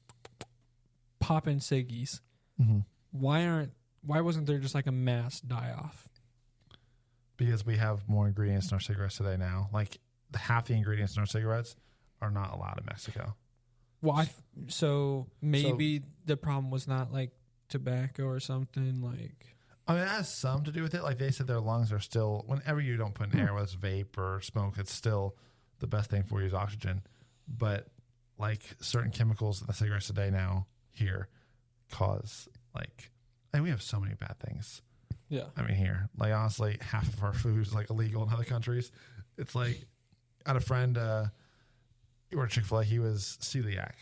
popping ciggies, why wasn't there just like a mass die-off? Because we have more ingredients in our cigarettes today now. Like, half the ingredients in our cigarettes are not allowed in Mexico. Well, so maybe the problem was not like tobacco or something like. I mean, it has some to do with it. Like they said, their lungs are still, whenever you don't put in air, whether it's vape or smoke, it's still the best thing for you is oxygen. But like certain chemicals in the cigarettes today now here cause like, and we have so many bad things. Yeah. I mean, here, like honestly, half of our food is like illegal in other countries. It's like, I had a friend, he worked at Chick-fil-A, he was celiac.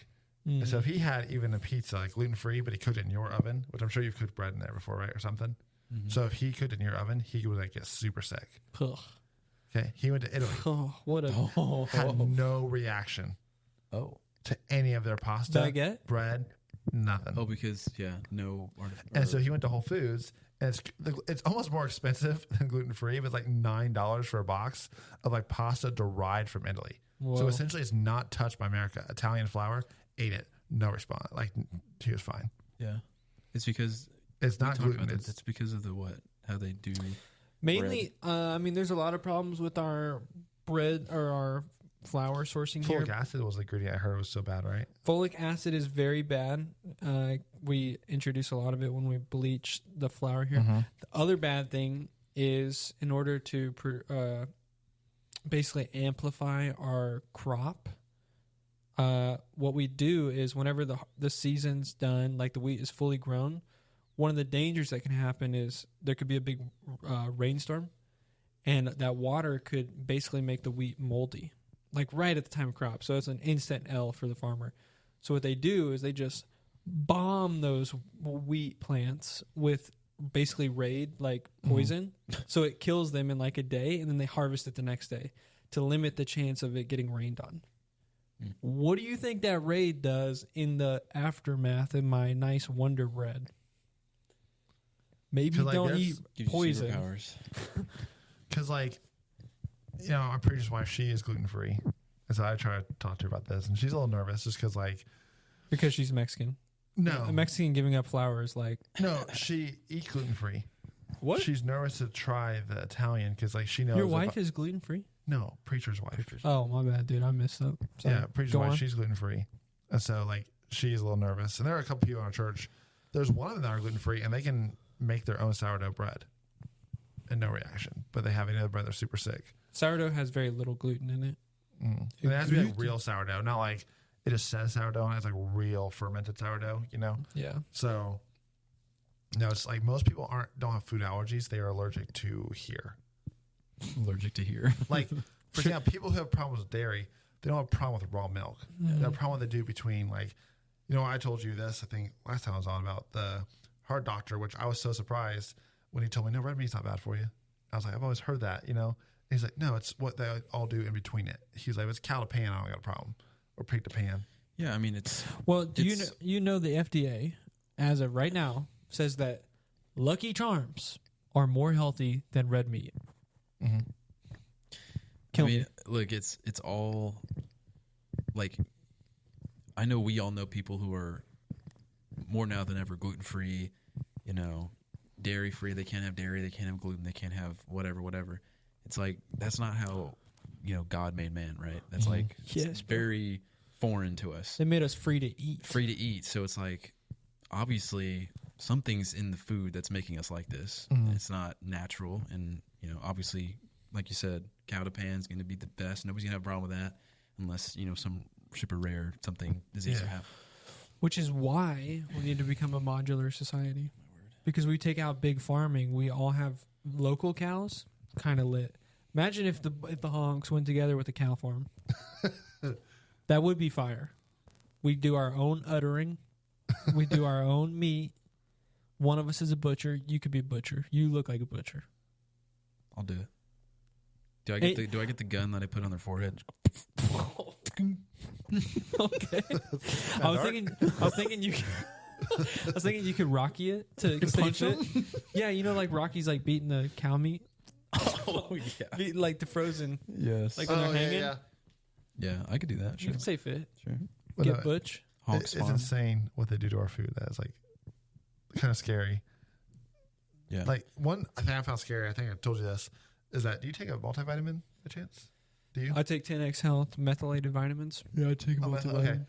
And so if he had even a pizza, like gluten-free, but he cooked it in your oven, which I'm sure you've cooked bread in there before, right? Or something. So if he cooked it in your oven, he would like get super sick. Ugh. Okay. He went to Italy, Oh, what a had no reaction Oh. to any of their pasta, baguette. bread, nothing. Oh, because, no. And so he went to Whole Foods, and it's almost more expensive than gluten-free, but it's like $9 for a box of like pasta derived from Italy. Whoa. So essentially it's not touched by America. Italian flour, ate it, no response. Like he was fine. Yeah. It's because It's we not talked gluten. about that. It's It's because of how they do. Mainly, I mean, there's a lot of problems with our bread or our flour sourcing here. folic acid was the ingredient I heard was so bad, right? Folic acid is very bad. We introduce a lot of it when we bleach the flour here. The other bad thing is, in order to basically amplify our crop, what we do is whenever the season's done, like the wheat is fully grown, one of the dangers that can happen is there could be a big rainstorm, and that water could basically make the wheat moldy, like right at the time of crop. So it's an instant L for the farmer. So what they do is they just bomb those wheat plants with basically raid like poison, so it kills them in like a day, and then they harvest it the next day to limit the chance of it getting rained on. What do you think that raid does in the aftermath of my nice Wonder Bread? Maybe don't eat Gives you poison. superpowers. Because, like, you know, my previous wife, she is gluten free. And so I try to talk to her about this, and she's a little nervous just because, like, Because she's Mexican. no, A Mexican giving up flour is like, no, she eats gluten free. what? She's nervous to try the Italian because, like, she knows Your if wife I- is gluten free? no, preacher's wife. Oh, my bad, dude. I messed up. Sorry. Yeah, preacher's Go wife. on. She's gluten free, and so like she's a little nervous. And there are a couple people in our church. There's one of them that are gluten free, and they can make their own sourdough bread, and no reaction. But they have any other bread, they're super sick. Sourdough has very little gluten in it. And it has to be like real sourdough, not like it just says sourdough and it's like real fermented sourdough, you know? Yeah. So no, it's like most people don't have food allergies, they are allergic to here. Allergic to here. Like for example, people who have problems with dairy, they don't have a problem with raw milk. They have a problem with the do between like, you know, I told you this, I think last time I was on about the heart doctor, which I was so surprised when he told me, no, red meat's not bad for you. I was like, I've always heard that, you know? And he's like, no, it's what they all do in between it. He's like, if it's cow to pan, I don't got a problem. Or pig to pan. Yeah, I mean it's Well, do It's- you know the FDA, as of right now, says that Lucky Charms are more healthy than red meat. Mm-hmm. Kill I mean, me. look, it's all like I know we all know people who are more now than ever gluten free, you know, dairy free. They can't have dairy, they can't have gluten, they can't have whatever. It's like that's not how, you know, God made man, right? That's like Yes, it's bro. very foreign to us. They made us free to eat. Free to eat, so it's like obviously something's in the food that's making us like this. It's not natural, and you know, obviously, like you said, cow to pan is going to be the best. Nobody's gonna have a problem with that, unless you know some super rare something disease Yeah. happen. Which is why we need to become a modular society. Because we take out big farming, we all have local cows. Kind of lit. Imagine if the honks went together with the cow farm. That would be fire. We do our own uttering. We do our own meat. One of us is a butcher. You could be a butcher. You look like a butcher. I'll do it. Do I get the gun that I put on their forehead? Okay. I was thinking you could Rocky it to stay punch fit. Yeah, you know, like Rocky's like beating the cow meat, Oh yeah. beating like the frozen, Yes. like when they're hanging. Yeah, I could do that. You Sure. can stay fit. Sure. But Get no, butch. Honk it's spawn. insane what they do to our food. That is like kind of scary. Yeah. Like one thing I found scary, I think I told you this, is that do you take a multivitamin by chance? Do you? I take 10X Health methylated vitamins. yeah, I take Okay.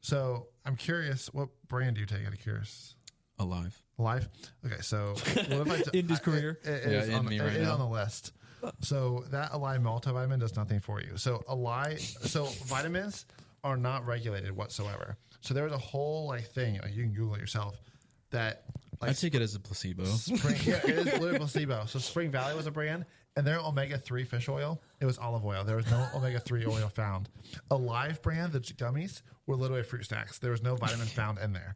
So I'm curious, what brand do you take out of curious? Alive. Life? Okay, so what if I End his career. It Yeah, is, end on, me it right is now. on the list. So that Alive multivitamin does nothing for you. So vitamins are not regulated whatsoever. So there's a whole like thing, like you can Google it yourself, that I like take it as a placebo. Spring, yeah, it is literally placebo. So Spring Valley was a brand, and their omega-3 fish oil, it was olive oil. There was no omega-3 oil found. Alive brand, the gummies, were literally fruit snacks. There was no vitamin found in there.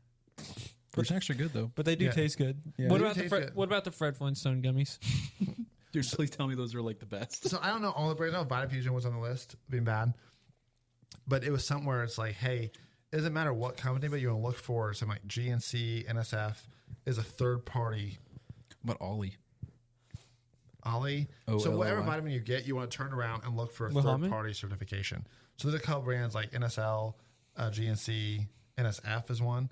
It's actually good though. But they do Yeah. taste good. Yeah. What They about do the taste good. what about the Fred Flintstone gummies? Dude, please tell me those are like the best. So I don't know all the brands. I know Vitafusion was on the list, being bad. But it was somewhere it's like, hey, it doesn't matter what company, but you want to look for some like GNC, NSF is a third party. But Ollie. Ollie. Oh, So whatever LOI. vitamin you get, you want to turn around and look for a Muhammad? third party certification. So there's a couple brands like NSL, GNC, NSF is one.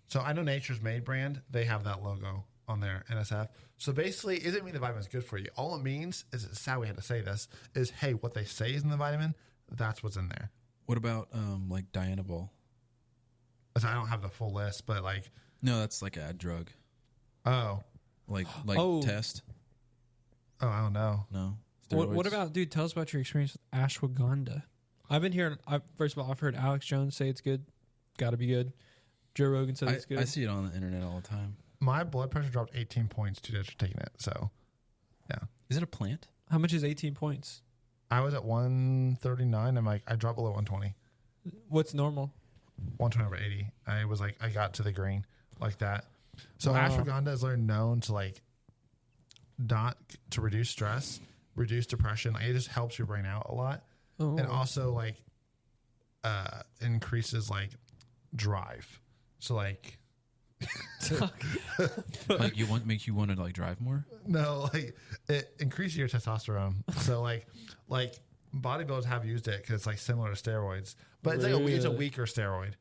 So I know Nature's Made brand, they have that logo on their NSF. So basically, it doesn't mean the vitamin's good for you. All it means is, it's sad we had to say this, is hey, what they say is in the vitamin, that's what's in there. What about like Dianabol? So I don't have the full list, but like, No, that's like a drug. oh, Like Oh. test. I don't know. No. What Steroids? about, dude? Tell us about your experience with ashwagandha. I've been hearing. First of all, I've heard Alex Jones say it's good. Got to be good. Joe Rogan says it's good. I see it on the internet all the time. My blood pressure dropped 18 points 2 days after taking it. So, yeah. Is it a plant? How much is 18 points? I was at 139. I'm like, I dropped below 120. What's normal? 120 over 80. I was like, I got to the green like that. So Wow. ashwagandha is literally known to like not to reduce stress, reduce depression. Like, it just helps your brain out a lot, and also like increases like drive. So like. Like makes you want to like drive more. No, like it increases your testosterone. So like bodybuilders have used it because it's like similar to steroids, but it's like it's a weaker steroid.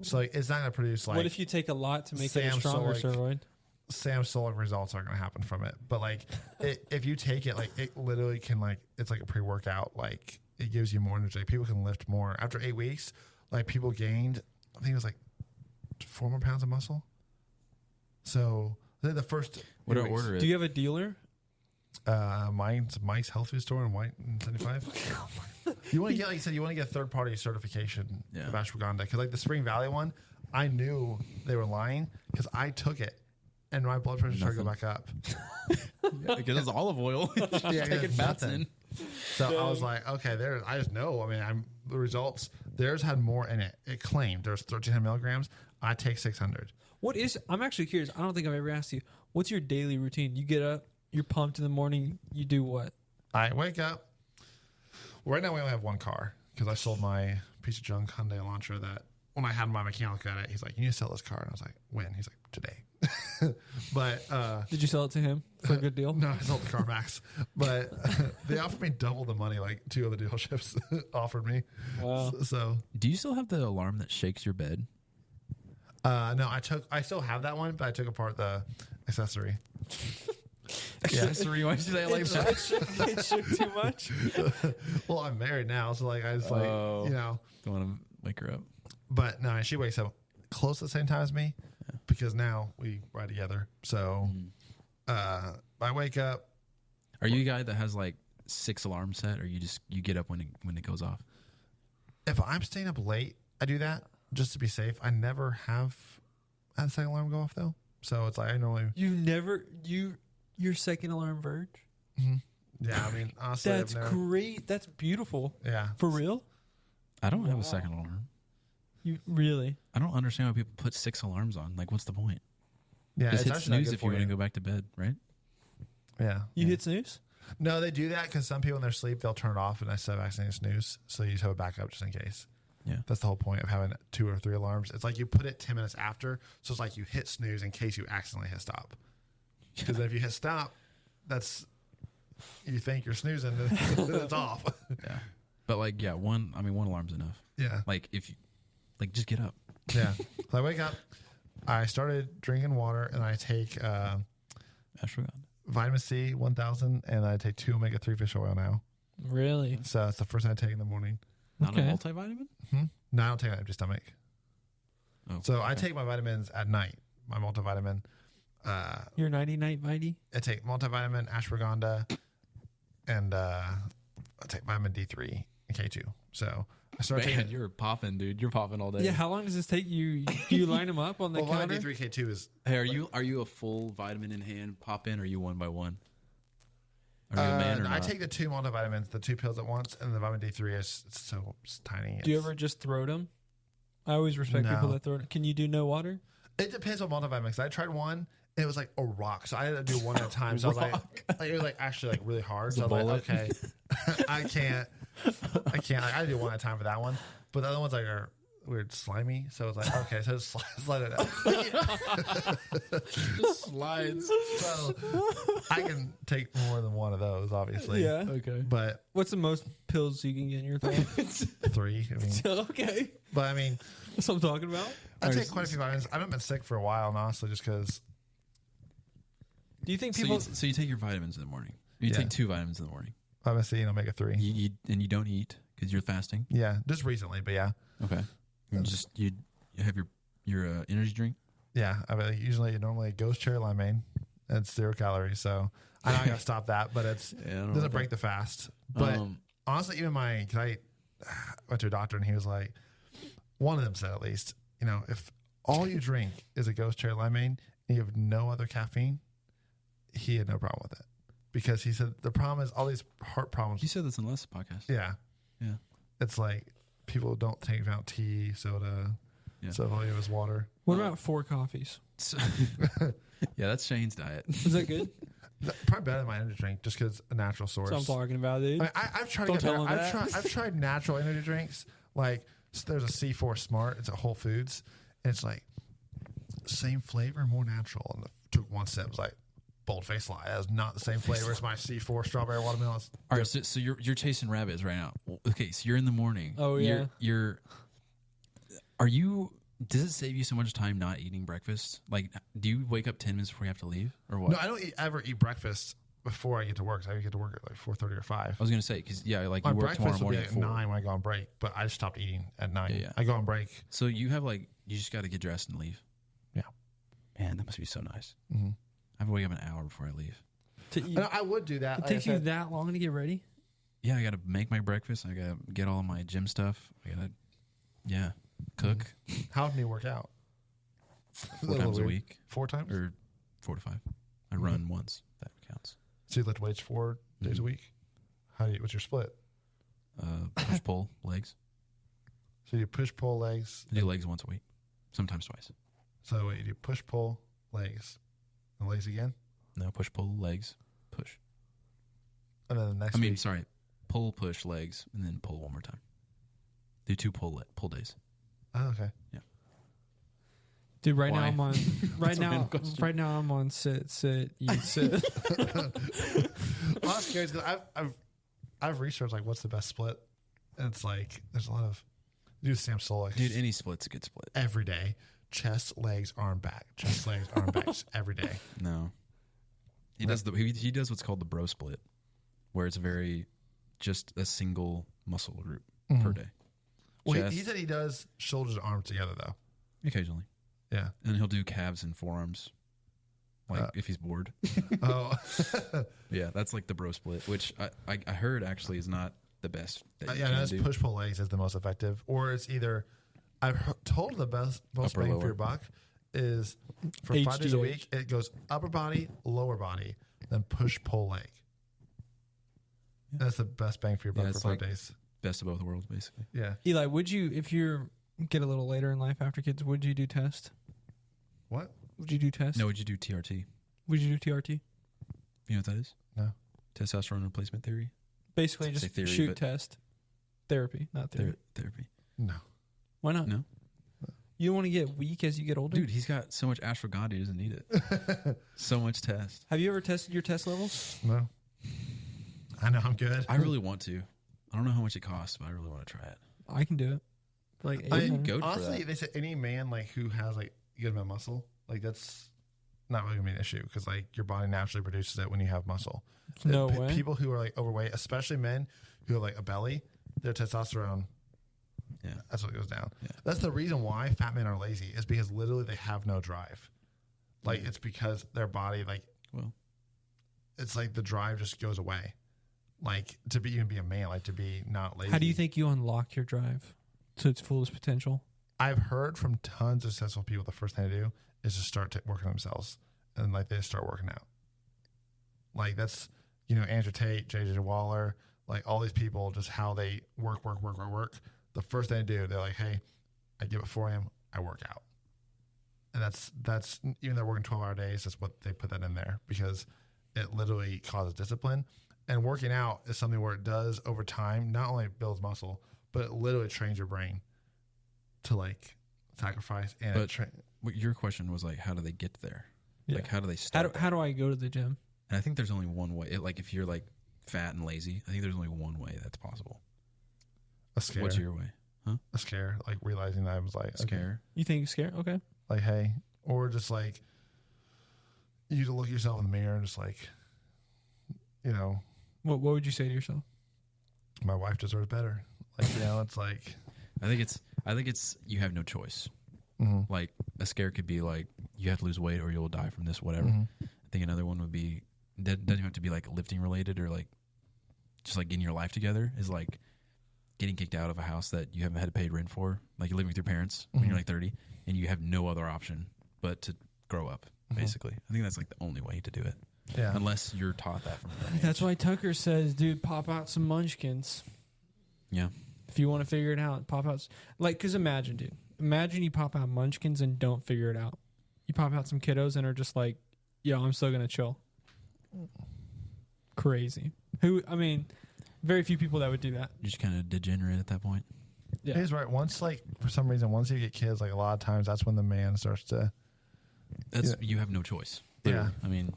So like it's not going to produce like. What if you take a lot to make it a Sam stronger Sulek- steroid? Sam Sulek results aren't going to happen from it, but like if you take it, like it literally can like it's like a pre-workout. Like it gives you more energy. People can lift more after 8 weeks. Like people gained, I think it was like 4 more pounds of muscle. So the first. What do I order it? Do you have a dealer? Mine's Mike's Health Food Store in White and 75. You want to get, like you said, you want to get third party certification of ashwagandha because like the Spring Valley one, I knew they were lying because I took it and my blood pressure started to go back up. Because it's olive oil. Taking fats in. So I was like, okay, I just know. I mean, the results. Theirs had more in it. It claimed there's 1,300 milligrams. I take 600. I'm actually curious. I don't think I've ever asked you. What's your daily routine? You get up, you're pumped in the morning. You do what? I wake up. Right now we only have one car because I sold my piece of junk Hyundai Elantra that when I had my mechanic at it, he's like, you need to sell this car. And I was like, when? He's like, today. But did you sell it to him for a good deal? No, I sold the CarMax. But they offered me double the money like 2 other dealerships offered me. Wow. So do you still have the alarm that shakes your bed? No, I still have that one, but I took apart the accessory. Accessory? Why did you say it like that? It shook too much. Well, I'm married now, so like I just like don't want to wake her up. But no, she wakes up close to the same time as me because now we ride together. So I wake up. Are you a guy that has like 6 alarms set, or you get up when it goes off? If I'm staying up late, I do that just to be safe. I never have had a second alarm go off though, so it's like I normally. Your second alarm verge. Mm-hmm. Yeah, I mean honestly, that's great. That's beautiful. Yeah, for real. I don't have a second alarm. You really? I don't understand why people put 6 alarms on. Like, what's the point? Yeah, just hit snooze if you want to go back to bed, right? Yeah, you hit snooze. No, they do that because some people in their sleep they'll turn it off and instead of accidentally snooze, so you just have a backup just in case. Yeah, that's the whole point of having 2 or 3 alarms. It's like you put it 10 minutes after, so it's like you hit snooze in case you accidentally hit stop. Because if you hit stop, that's you think you're snoozing, then it's off. Yeah, but like one alarm's enough. Yeah, like if you just get up. Yeah, so I wake up. I started drinking water, and I take ashwagandha, vitamin C 1000, and I take 2 omega-3 fish oil now. Really? So that's the first thing I take in the morning. Not a multivitamin? No, I don't take an empty stomach. Oh, so I take my vitamins at night. My multivitamin. Your nighty-night Vitae? I take multivitamin, ashwagandha, and I take vitamin D3 and K2. So I started taking. You're popping, dude. You're popping all day. Yeah. How long does this take you? Do you line them up on the counter? Vitamin D3, K2 is. Hey, are you a full vitamin in hand pop in, or are you one by one? Are you a man or not? I take the 2 multivitamins, the 2 pills at once, and the vitamin D3 is so tiny. Do you ever just throw them? I always respect people that throw it. Can you do no water? It depends on multivitamins. I tried one. And it was like a rock, so I had to do one at a time. So I was like it was like actually like really hard. So I was like, okay, I can't. I had to do one at a time for that one. But the other ones like are weird, slimy. So I was like, okay, so just slide it out. Just slides. So I can take more than one of those, obviously. Yeah. Okay. But what's the most pills you can get in your throat? 3. I mean, okay. But I mean, that's what I'm talking about. I take quite a few vitamins. I haven't been sick for a while, honestly, just because. Do you think people? So you take your vitamins in the morning. You take 2 vitamins in the morning. Vitamin C and omega-3. And you don't eat because you're fasting. Yeah, just recently, but yeah. Okay. You have your energy drink. Yeah, I mean, usually normally Ghost Cherry Limeade. It's 0 calories, so I know I gotta stop that, but it doesn't break the fast. But honestly, even cause I went to a doctor and he was like, one of them said at least, if all you drink is a Ghost Cherry Limeade and you have no other caffeine, he had no problem with it because he said the problem is all these heart problems. You said this in the last podcast. Yeah. Yeah. It's like people don't take out tea, soda. Yeah. So all you have is water. What about 4 coffees? Yeah, that's Shane's diet. Is that good? Probably better than my energy drink, just because a natural source. That's what I'm talking about, dude. I mean, I've tried. Don't to get tell better. them that. I've tried natural energy drinks. Like there's a C4 Smart. It's at Whole Foods, and it's like same flavor, more natural. And took one sip, was like bold-faced lie. That is not the same flavor as my C4 strawberry watermelon. All right, so you're chasing rabbits right now. Okay, so you're in the morning. Oh, yeah. Are you? Does it save you so much time not eating breakfast? Like, do you wake up 10 minutes before you have to leave, or what? No, I don't ever eat breakfast before I get to work. So I get to work at like 4:30 or 5. I was gonna say because like My you work tomorrow breakfast will be morning at 9 when I go on break, but I just stopped eating at 9. Yeah. I go on break. So you have you just got to get dressed and leave. Yeah. Man, that must be so nice. Mm-hmm. I have to wake up an hour before I leave. To eat. I would do that. It takes you that long to get ready? Yeah, I got to make my breakfast. I got to get all my gym stuff. I got to, cook How often do you work out? 4 times a week 4 times? or 4 to 5. I run once. That counts. So you lift weights 4 days a week? What's your split? Push, pull, legs. So you push, pull, legs. I do legs once a week, sometimes twice. So you do push, pull, legs, and legs again? No, push, pull, legs, push. And then the next week. Sorry, pull, push, legs, and then pull one more time. Do 2 pull days. Oh, okay. Yeah. Dude, right Why? now I'm on. Right a now, random question. right now I'm on sit, eat, sit. Well, that's scary because I've researched like what's the best split, and it's like there's a lot of do Sam Solik. Dude, any split's a good split. Every day, chest, legs, arm, back, chest, legs, arm, back, just every day. No. He does he does what's called the bro split, where it's just a single muscle group per day. Well, Chest, he said he does shoulders and arms together though. occasionally. Yeah. And he'll do calves and forearms, if he's bored. Oh. Yeah, that's like the bro split, which I heard actually is not the best. That you Yeah, can that's do. push pull legs is the most most or it's either told the most Upper, bang for lower. your buck is for 5 days a HGH. week. It goes upper body, lower body, then push pull leg. Yeah. That's the best bang for your buck Yeah, for it's 5 like- days. Best of both worlds, basically. Yeah. Eli, would you, if you get a little later in life after kids, would you do test? What? Would you do test? No, would you do TRT? Would you do TRT? You know what that is? No. Testosterone replacement theory. Basically, Say just theory, shoot but- test. Therapy, not theory. Therapy. No. Why not? No. You don't want to get weak as you get older? Dude, he's got so much ashwagandha, he doesn't need it. So much test. Have you ever tested your test levels? No. I know I'm good. I really want to. I don't know how much it costs, but I really want to try it. I can do it. Like, I eight mean, months. go for honestly, that. they said any man like who has like good amount of muscle, like that's not really gonna be an issue because like your body naturally produces it when you have muscle. No way. People who are like overweight, especially men who have like a belly, their testosterone, Yeah. that's what goes down. Yeah. That's the reason why fat men are lazy is because literally they have no drive. Like it's because their body Well, it's like the drive just goes away. Like to be even be a man, like to be not lazy. How do you think you unlock your drive to its fullest potential? I've heard from tons of successful people the first thing to do is to start working themselves and like they start working out. Like that's, Andrew Tate, JJ Waller, like all these people, just how they work. The first thing they do, they're like, hey, I get up at 4 a.m., I work out. And that's even though they're working 12-hour days, that's what they put that in there because it literally causes discipline. And working out is something where it does over time, not only builds muscle, but it literally trains your brain to like sacrifice and But- your question was like, how do they get there? Yeah. Like, how do they start? How do I go to the gym? And I think there's only one way. Like, if you're like fat and lazy, I think there's only one way that's possible. a scare. What's your way? A scare, like realizing that I was like, okay, Scare. You think scare? Okay. like, hey, or just like you to look yourself in the mirror and just like, What would you say to yourself? my wife deserves better. Like, it's like, I think it's you have no choice. mhm, Like a scare could be like you have to lose weight or you'll die from this, whatever. mhm. I think another one would be that doesn't have to be like lifting related or like just like getting your life together is like getting kicked out of a house that you haven't had to pay rent for. Like you're living with your parents when Mhm. you're like 30 and you have no other option but to grow up. Mhm. Basically, I think that's like the only way to do it, Yeah. unless you're taught that from. a young That's age. why Tucker says, dude, pop out some munchkins. Yeah. If you want to figure it out, pop out. Because imagine, dude. Imagine you pop out munchkins and don't figure it out. You pop out some kiddos and are just like, yo, I'm still going to chill. crazy. Very few people that would do that. You're just kind of degenerate at that point. Yeah. He's right. Once, like, for some reason, once you get kids, like, a lot of times that's when the man starts to. You have no choice. Yeah. Literally. I mean,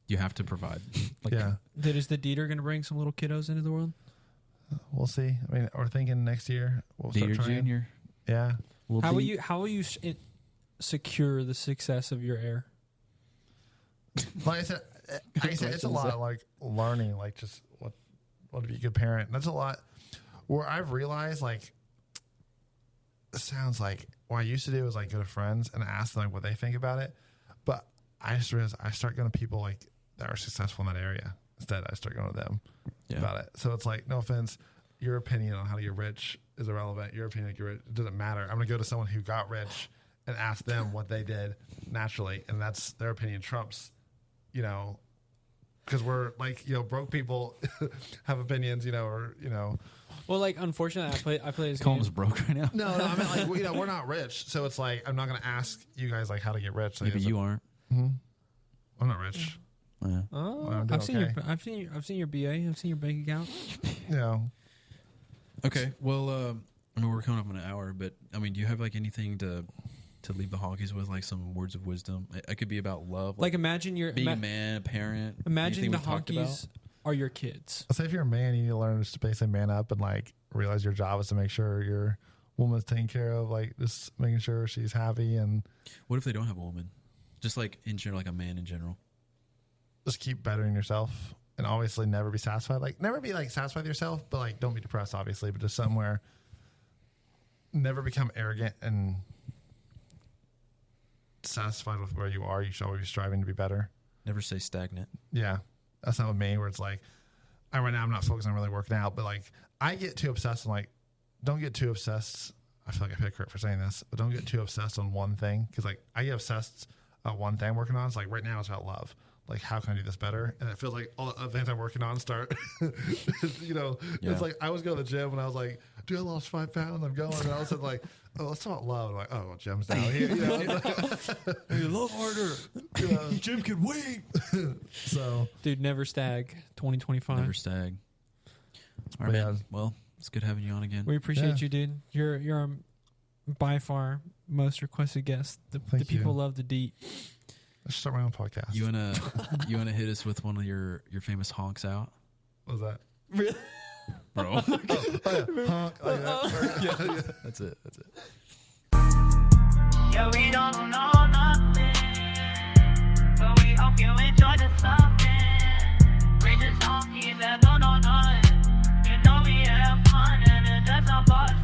you have to provide. Like, Yeah. Is the Dieter going to bring some little kiddos into the world? We'll see. I mean, we're thinking next year we'll start Dieter trying. Jr. Yeah. How will you secure the success of your heir? Like I said, it's a lot of, like, learning, like, just what to be a good parent. That's a lot where I've realized, like, it sounds like what I used to do was, like, go to friends and ask them, like, what they think about it. But I just realized I start going to people, like, that are successful in that area. Instead, I start going to them about it. So it's like, no offense, your opinion on how to get rich is irrelevant. Your opinion, like, it doesn't matter. I'm going to go to someone who got rich and ask them what they did naturally, and that's their opinion trumps, because we're, like, broke people have opinions, or. Well, like, unfortunately, I play this Cole's game. broke right now. No, I mean, like, we're not rich, so it's like I'm not going to ask you guys, like, how to get rich. Like, Maybe you aren't. I'm not rich. Yeah. Oh, Well, I'm I've seen doing I've seen your BA. I've seen your bank account. Okay. Well, I mean, we're coming up on an hour, but I mean, do you have, like, anything to leave the Hawkies with, like some words of wisdom? It could be about love, Like, imagine you're being a man, a parent. Imagine anything the we talked Hawkies are your kids. I'll say if you're a man, you need to learn to basically man up and, like, realize your job is to make sure your woman's taken care of, like, just making sure she's happy, and What if they don't have a woman? Just, like, in general, like a man in general. just keep bettering yourself, and obviously never be satisfied. Like, never be, like, satisfied with yourself, but, like, don't be depressed, obviously, but just somewhere never become arrogant and satisfied with where you are. You should always be striving to be better. Never stay stagnant. Yeah. That's not with me, where it's like, right now I'm not focused on really working out, but, like, I get too obsessed and, like, don't get too obsessed. I feel like a hypocrite for saying this, but don't get too obsessed on one thing. Cause, like, I get obsessed on one thing I'm working on. It's like, right now it's about love. Like, how can I do this better? And it feels like all the other things I'm working on start, It's like, I was going to the gym and I was like, dude, I lost 5 pounds. I'm going. And all of a sudden, like, oh, let's talk about love. I'm like, oh, well, gym's down here. You love harder. Jim can wait. So, Dude, never stag. 2025. Never stag. All right, man. Well, it's good having you on again. We appreciate you, dude. You're by far most requested guest. The people love the deet. I should start my own podcast. You wanna hit us with one of your famous honks out? What was that? Really? Bro. Honk. Yeah. That's it. Yeah, we don't know nothing, but we hope you enjoy the something. We just honky that don't know nothing. You know we have fun and that's our busting.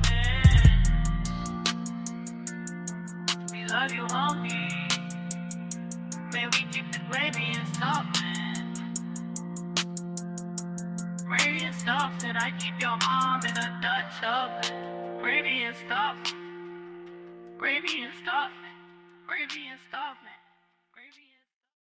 We love you, honky. May we keep the gravy and stuff, man. Gravy and stuff, and I keep your mom in a Dutch oven. Gravy and stuff. Gravy and stuff. Gravy and stuff, man.